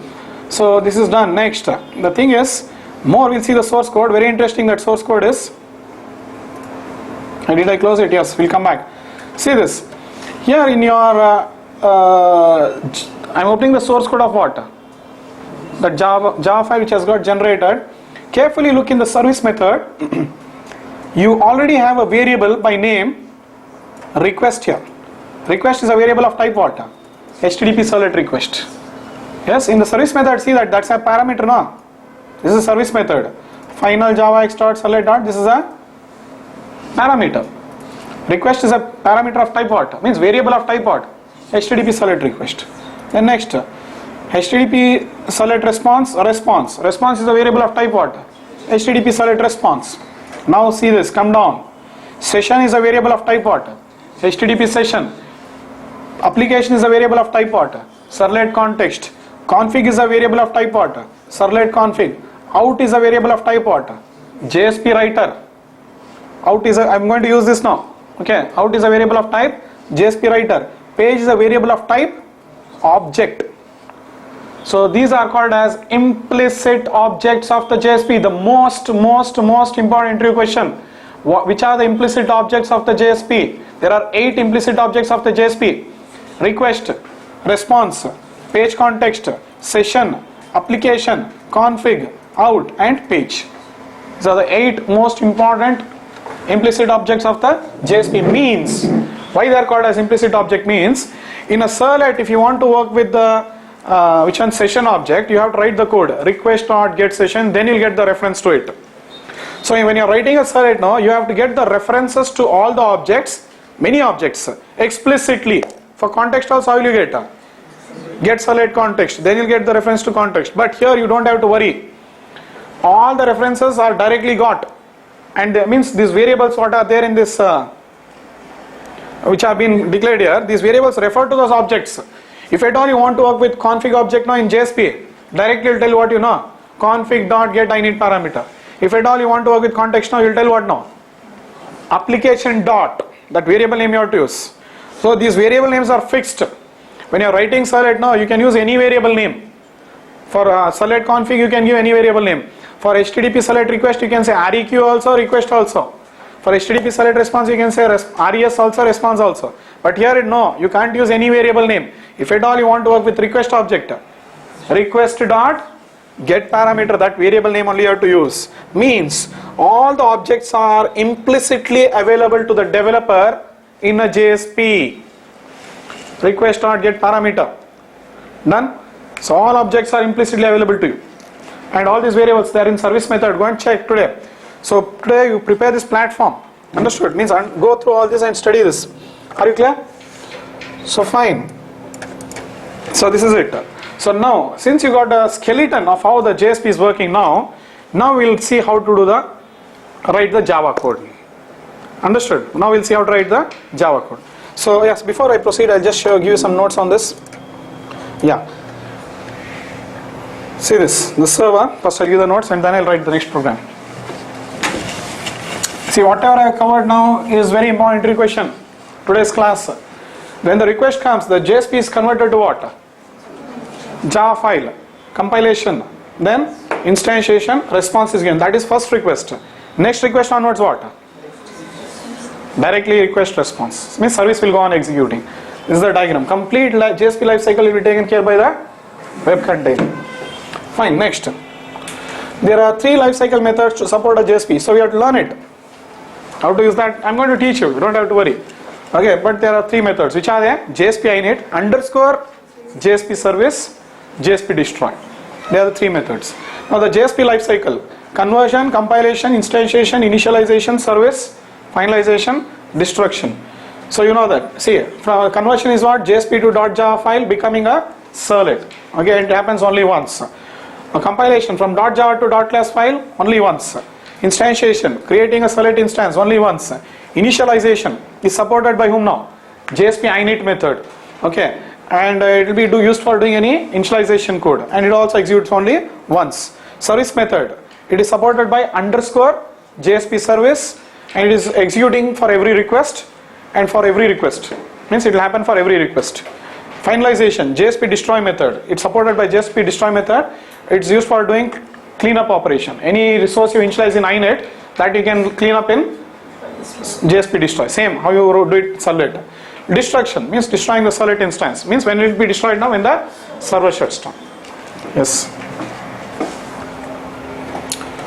A: So this is done. Next, the thing is, more we'll see the source code. Very interesting that source code is. Did I close it? Yes, we'll come back. See this. Here in your, I'm opening the source code of what? The Java file which has got generated. Carefully look in the service method. You already have a variable by name request here. Request is a variable of type what? HTTP servlet request. Yes, in the service method, see that's a parameter now. This is a service method. Final Java X dot servlet dot. This is a parameter. Request is a parameter of type what? Means variable of type what? HTTP servlet request. Then next, HTTP servlet response. Response is a variable of type what? HTTP servlet response. Now see this. Come down. Session is a variable of type what? HTTP session. Application is a variable of type what? Servlet context. Config is a variable of type what? Servlet config. Out is a variable of type what? JSP writer. Out is I'm going to use this now. Okay. Out is a variable of type JSP writer. Page is a variable of type object. So these are called as implicit objects of the JSP. The most important interview question. Which are the implicit objects of the JSP? There are 8 implicit objects of the JSP. Request, response, page context, session, application, config, out and page. These are the 8 most important implicit objects of the JSP. Means, why they are called as implicit object means, in a servlet if you want to work with the session object, you have to write the code request.get session, then you'll get the reference to it. So when you're writing a servlet now, you have to get the references to all the objects, many objects, explicitly. For context also, how will you get? Get servlet context, then you'll get the reference to context. But here you don't have to worry. All the references are directly got. And that means these variables what are there in this, which have been declared here, these variables refer to those objects. If at all you want to work with config object now in JSP, directly will tell what you know, config.get init parameter. If at all you want to work with context now, you'll tell what now? Application dot, that variable name you have to use. So these variable names are fixed. When you are writing servlet now, you can use any variable name. For servlet config, you can give any variable name. For HTTP servlet request, you can say REQ also, request also. For HTTP servlet response, you can say RES also, response also. But here, no, you can't use any variable name. If at all you want to work with request object, request dot get parameter, that variable name only you have to use. Means all the objects are implicitly available to the developer in a JSP. Request dot get parameter. Done. So all objects are implicitly available to you. And all these variables, they are in service method. Go and check today. So today you prepare this platform. Understood? Means go through all this and study this. Are you clear? So fine. So this is it. So now, since you got a skeleton of how the JSP is working now we'll see how to write the Java code. Understood? Now we'll see how to write the Java code. So yes, before I proceed, I'll just give you some notes on this. Yeah. See this, the server. First I'll give the notes and then I'll write the next program. See, whatever I have covered now is very important interview question. Today's class. When the request comes, the JSP is converted to what? Java file, compilation, then instantiation, response is given. That is first request. Next request onwards what? Directly request response. Means service will go on executing. This is the diagram. Complete JSP lifecycle will be taken care by the web container. Fine, next. There are 3 lifecycle methods to support a JSP. So we have to learn it. How to use that? I'm going to teach you. You don't have to worry. Okay, but there are three methods. Which are they? JSP init underscore JSP service, JSP destroy. They are the three methods. Now the JSP lifecycle: conversion, compilation, instantiation, initialization, service, finalization, destruction. So you know that. See, from conversion is what? JSP to .java file becoming a servlet. Okay, it happens only once. A compilation from .java to .class file only once. Instantiation, creating a servlet instance only once. Initialization is supported by whom now? JSP init method. Okay, and it will be used for doing any initialization code, and it also executes only once. Service method, it is supported by underscore JSP service, and it is executing for every request and for every request. Means it will happen for every request. Finalization, JSP destroy method, it's supported by JSP destroy method. It's used for doing cleanup operation. Any resource you initialize in init, that you can clean up in JSP destroy. Same how you do it servlet. Destruction means destroying the servlet instance. Means when it will be destroyed now when the server shuts down. Yes.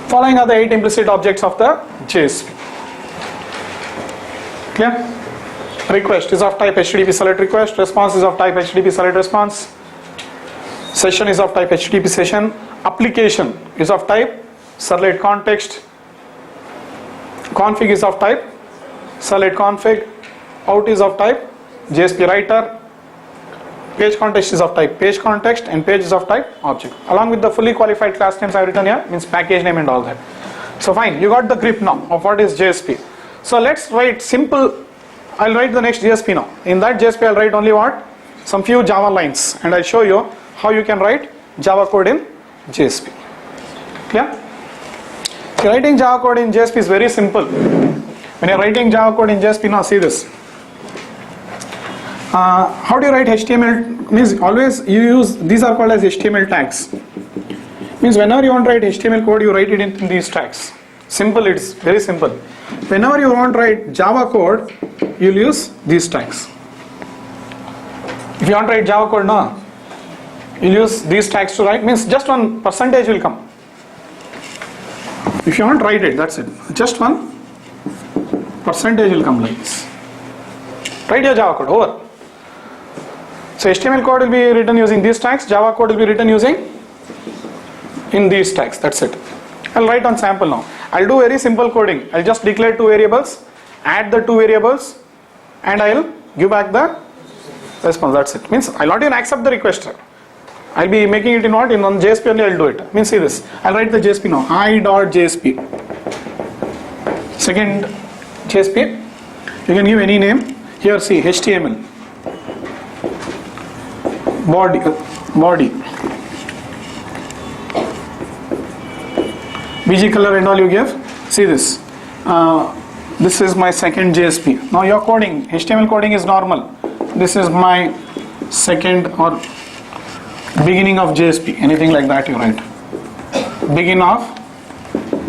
A: Following are the 8 implicit objects of the JSP. Clear? Request is of type HTTP select request. Response is of type HTTP select response. Session is of type HTTP session. Application is of type servlet context. Config is of type servlet config. Out is of type JSP writer. Page context is of type page context, and page is of type object. Along with the fully qualified class names I have written here, means package name and all that. So fine, you got the grip now of what is JSP. So let's write simple. I'll write the next JSP now. In that JSP I'll write only what? Some few Java lines, and I'll show you how you can write Java code in JSP. Clear? Writing Java code in JSP is very simple. When you're writing Java code in JSP, now see this. How do you write HTML? Means always you use, these are called as HTML tags. Means whenever you want to write HTML code, you write it in these tags. Simple, it's very simple. Whenever you want to write Java code, you'll use these tags. If you want to write Java code now, you'll use these tags to write. Means just one percentage will come. If you want to write it, that's it. Just one percentage will come like this. Write your Java code, over. So HTML code will be written using these tags, Java code will be written using in these tags, that's it. I'll write on sample now. I'll do very simple coding. I'll just declare two variables, add the two variables, and I'll give back the response, that's it. Means I'll not even accept the request. I'll be making it in what? In on JSP only I'll do it. Means see this. I'll write the JSP now. I.JSP. Second JSP. You can give any name. Here see HTML. Body. BG color and all you give. See this. This is my second JSP. Now your coding, HTML coding is normal. This is my second or beginning of JSP. Anything like that you write. Begin of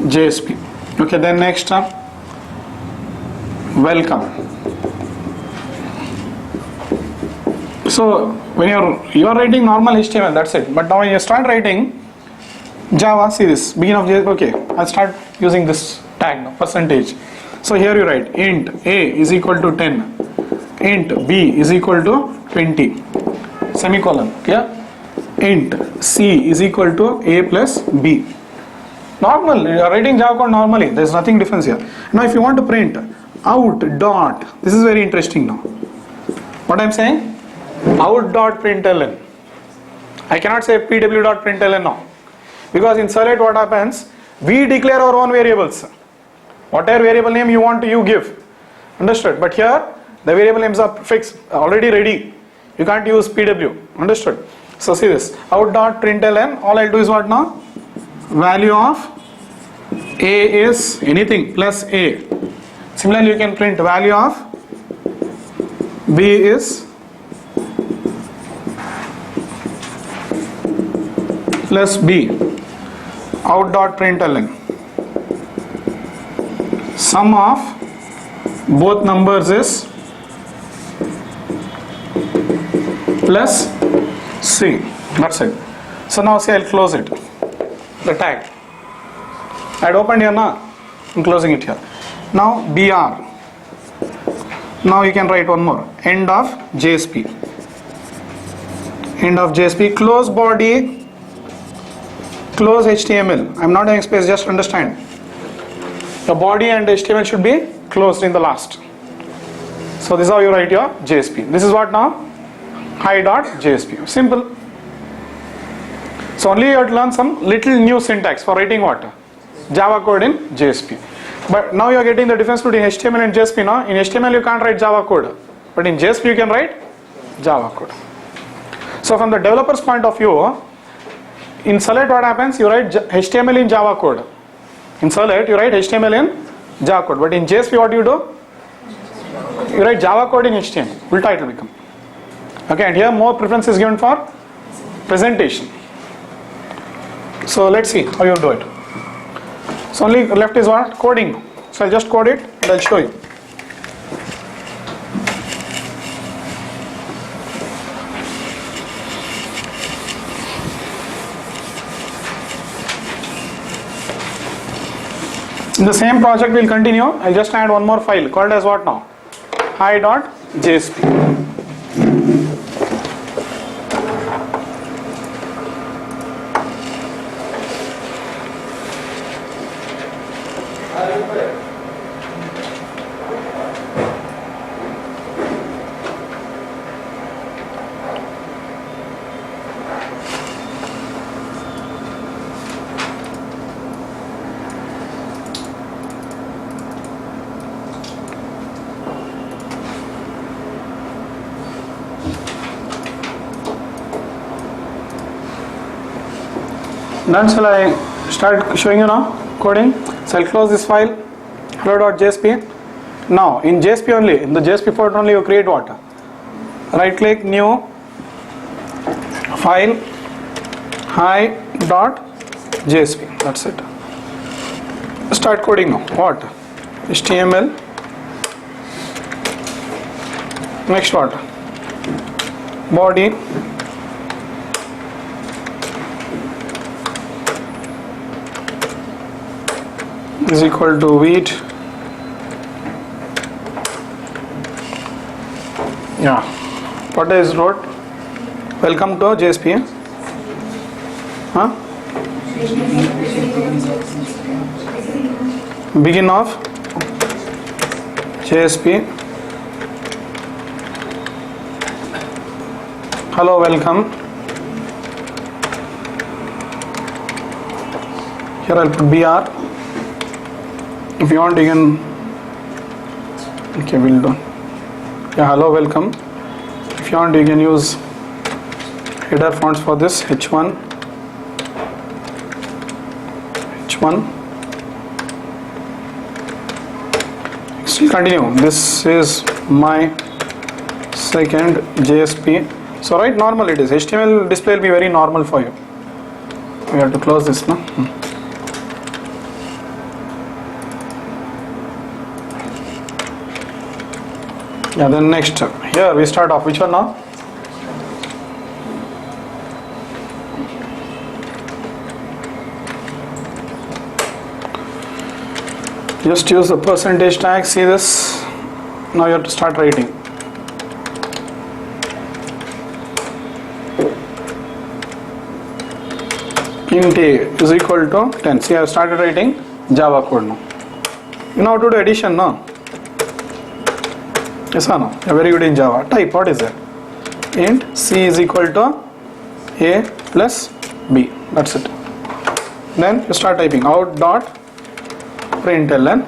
A: JSP. Okay, then next up, welcome. So when you are writing normal HTML, that's it. But now when you start writing Java, see this, begin of JSP. Okay, I'll start using this tag now, percentage. So here you write int a is equal to 10, int b is equal to 20, semicolon. Yeah, int c is equal to a plus b. Normal, you are writing Java code normally. There is nothing difference here. Now if you want to print out dot, this is very interesting now. What I am saying? Out dot println. I cannot say pw dot println now, because in servlet what happens? We declare our own variables. Whatever variable name you want to, you give. Understood? But here the variable names are fixed, already ready. You can't use pw. Understood? So see this. Out dot println. All I'll do is what now? Value of a is anything plus a. Similarly, you can print value of b is plus b. Out dot println. Sum of both numbers is plus c. That's it. So now say I'll close it. The tag. I had opened here now. I'm closing it here. Now BR. Now you can write one more. End of JSP. End of JSP. Close body. Close HTML. I'm not having space. Just understand. The body and HTML should be closed in the last. So this is how you write your JSP. This is what now? Hi.JSP. Simple. So only you have to learn some little new syntax for writing what? Java code in JSP. But now you are getting the difference between HTML and JSP now. In HTML you can't write Java code. But in JSP you can write Java code. So from the developer's point of view, in Select what happens? You write HTML in Java code. In Select you write HTML in Java code. But in JSP what you do? You write Java code in HTML. Ulta it will become. Okay, and here more preference is given for presentation. So let's see how you do it. So only left is what? Coding. So I'll just code it and I'll show you. In the same project we'll continue. I'll just add one more file called as what now? Hi.JSP. Then shall I start showing you now coding? So I'll close this file, hello.jsp. Now in JSP only, in the JSP folder only you create what? Right click, new file, hi.jsp. That's it. Start coding now. What? HTML. Next what? Body. Is equal to width. Yeah. What is wrote? Welcome to JSP. Huh? Begin of JSP. Hello, welcome. Here I'll put BR. If you want you can, okay, we'll do. Yeah, hello, welcome. If you want you can use header fonts for this, H1. Still continue. This is my second JSP. So write normal it is. HTML display will be very normal for you. We have to close this now. Yeah, then next here we start off. Which one now? Just use the percentage tag. See this? Now you have to start writing. Int a is equal to 10. See, I have started writing Java code now. You know how to do addition now? Yes or no? You're very good in Java. Type, what is that? Int C is equal to A plus B. That's it. Then you start typing out dot println.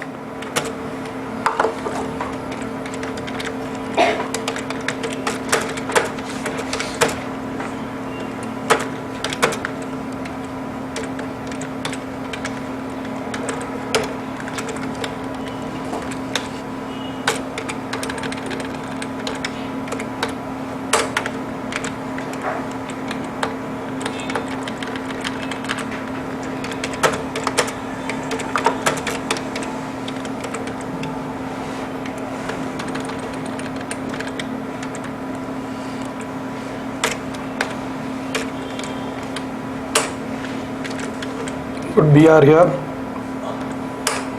A: Put BR here,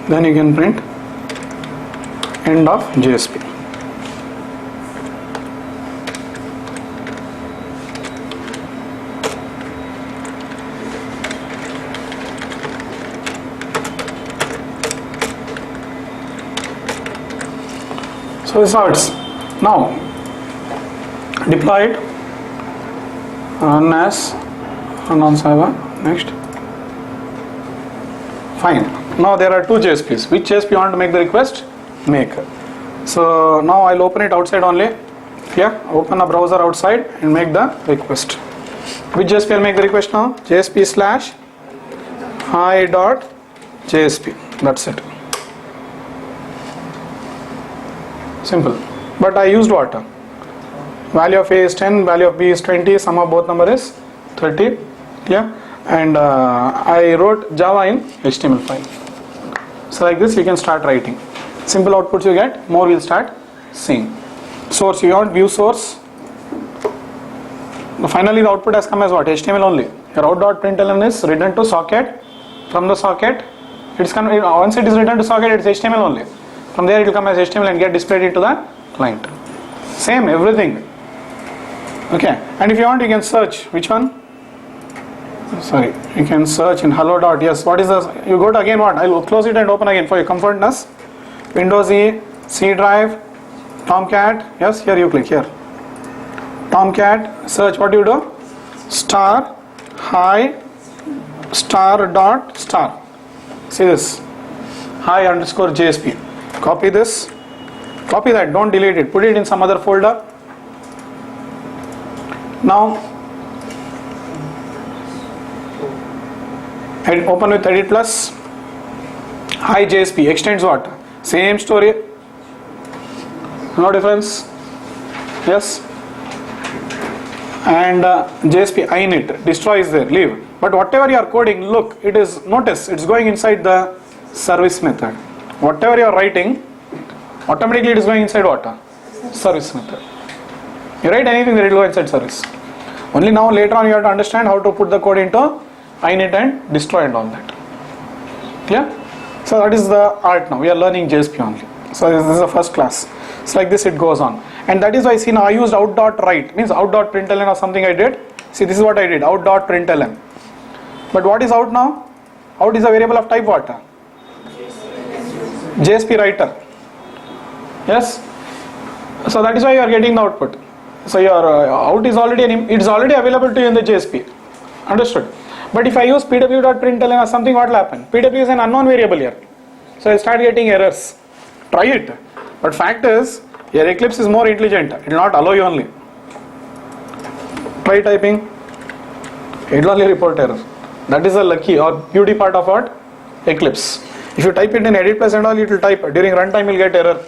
A: then you can print end of JSP. So this is how it's now deployed on NAS and on server. Next, fine. Now there are two JSPs. Which JSP you want to make the request? Make. So now I'll open it outside only. Yeah, open a browser outside and make the request. Which JSP I'll make the request now? JSP slash hi.jsp. That's it. Simple. But I used what? Value of A is 10, value of B is 20, sum of both number is 30. Yeah, and I wrote Java in HTML file. So like this we can start writing. Simple outputs you get, more we'll start seeing. Source, you want view source. Finally the output has come as what? HTML only. Your out.println is written to socket. From the socket, once it is written to socket, it's HTML only. From there it will come as HTML and get displayed into the client. Same, everything. Okay, and if you want you can search. Which one? Sorry, you can search in hello. Yes, what is this? You go to again what? I will close it and open again for your comfortness. Windows E, C drive, Tomcat. Yes, here you click here. Tomcat, search. What do you do? Star, hi, star dot star. See this? Hi underscore JSP. Copy this. Copy that. Don't delete it. Put it in some other folder. Now, and open with edit plus. Hi JSP extends what? Same story. No difference. Yes. And JSP init destroy is there. Leave. But whatever you are coding, look, it is, notice it's going inside the service method. Whatever you are writing, automatically it is going inside what? Service method. You write anything that it will go inside service. Only now later on you have to understand how to put the code into init and destroy and all that. Yeah? So that is the art now. We are learning JSP only. So this is the first class. So like this it goes on. And that is why see now I used out.write, means out.println or something I did. See this is what I did, out.println. But what is out now? Out is a variable of type what? JSP writer. Yes. So that is why you are getting the output. So your out is already it's already available to you in the JSP. Understood? But if I use pw.println or something, what will happen? Pw is an unknown variable here. So I start getting errors. Try it. But fact is, your Eclipse is more intelligent. It will not allow you only. Try typing. It will only report error. That is the lucky or beauty part of what? Eclipse. If you type it in edit plus and all, it will type. During runtime, you will get error.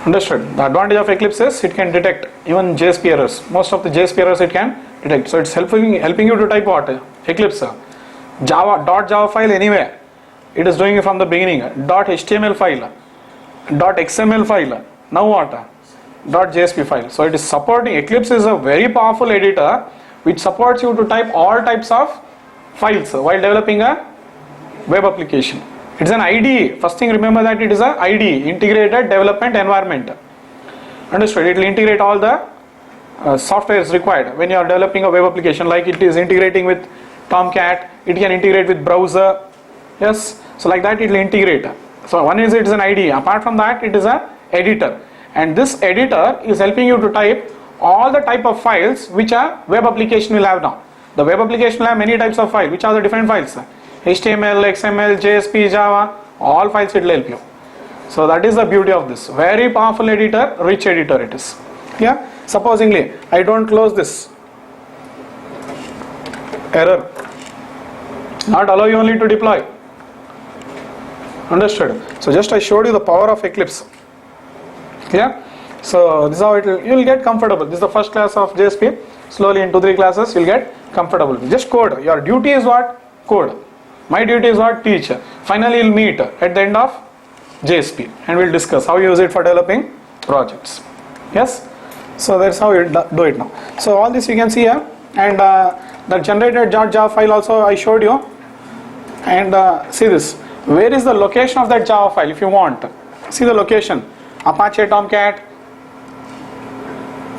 A: Understood? The advantage of Eclipse is it can detect even JSP errors. Most of the JSP errors it can detect. So it's helping you to type what? Eclipse. Java file anyway. It is doing it from the beginning. .html file. .xml file. Now what? .jsp file. So it is supporting. Eclipse is a very powerful editor which supports you to type all types of files while developing a web application. It's an IDE. First thing, remember that it is a IDE, Integrated Development Environment. Understood? It will integrate all the software is required when you are developing a web application. Like it is integrating with Tomcat. It can integrate with browser. Yes. So like that it will integrate. So one is it is an IDE. Apart from that, it is a editor. And this editor is helping you to type all the type of files which a web application will have now. The web application will have many types of files. Which are the different files? HTML, XML, JSP, Java, all files it will help you. So that is the beauty of this. Very powerful editor, rich editor it is. Yeah. Supposingly, I don't close this. Error. Not allow you only to deploy. Understood? So just I showed you the power of Eclipse. Yeah. So this is how you will get comfortable. This is the first class of JSP. Slowly in 2-3 classes you will get comfortable. Just code. Your duty is what? Code. My duty is what? Teach. Finally we'll meet at the end of JSP and we'll discuss how you use it for developing projects. Yes. So that's how you do it now. So all this you can see here, and the generated Java file also I showed you. And see this. Where is the location of that Java file if you want? See the location: Apache Tomcat,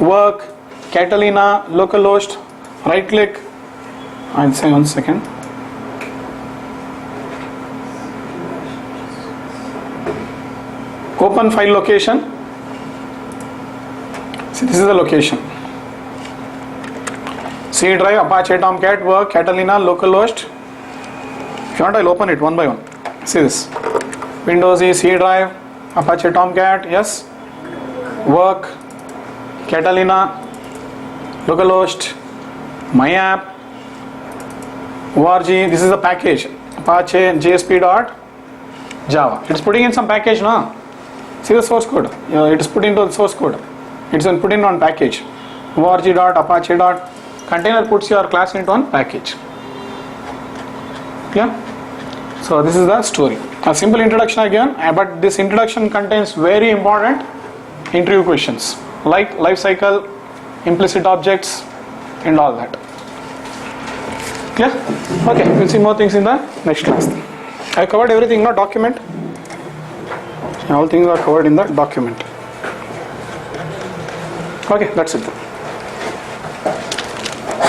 A: work, Catalina, localhost. Right click. I'll say 1 second. Open file location. See, this is the location. C drive, Apache Tomcat, work, Catalina, localhost. If you want, I'll open it one by one. See this. Windows E, C drive, Apache Tomcat, yes. Work, Catalina, localhost, my app, org. This is the package, Apache JSP.java. It's putting in some package now. See the source code. It is put into the source code. It's put in one package. org.apache. Container puts your class into one package. Yeah. So this is the story. A simple introduction again, but this introduction contains very important interview questions like lifecycle, implicit objects, and all that. Clear? Okay, we'll see more things in the next class. I covered everything in the document. All things are covered in the document. Okay, that's it.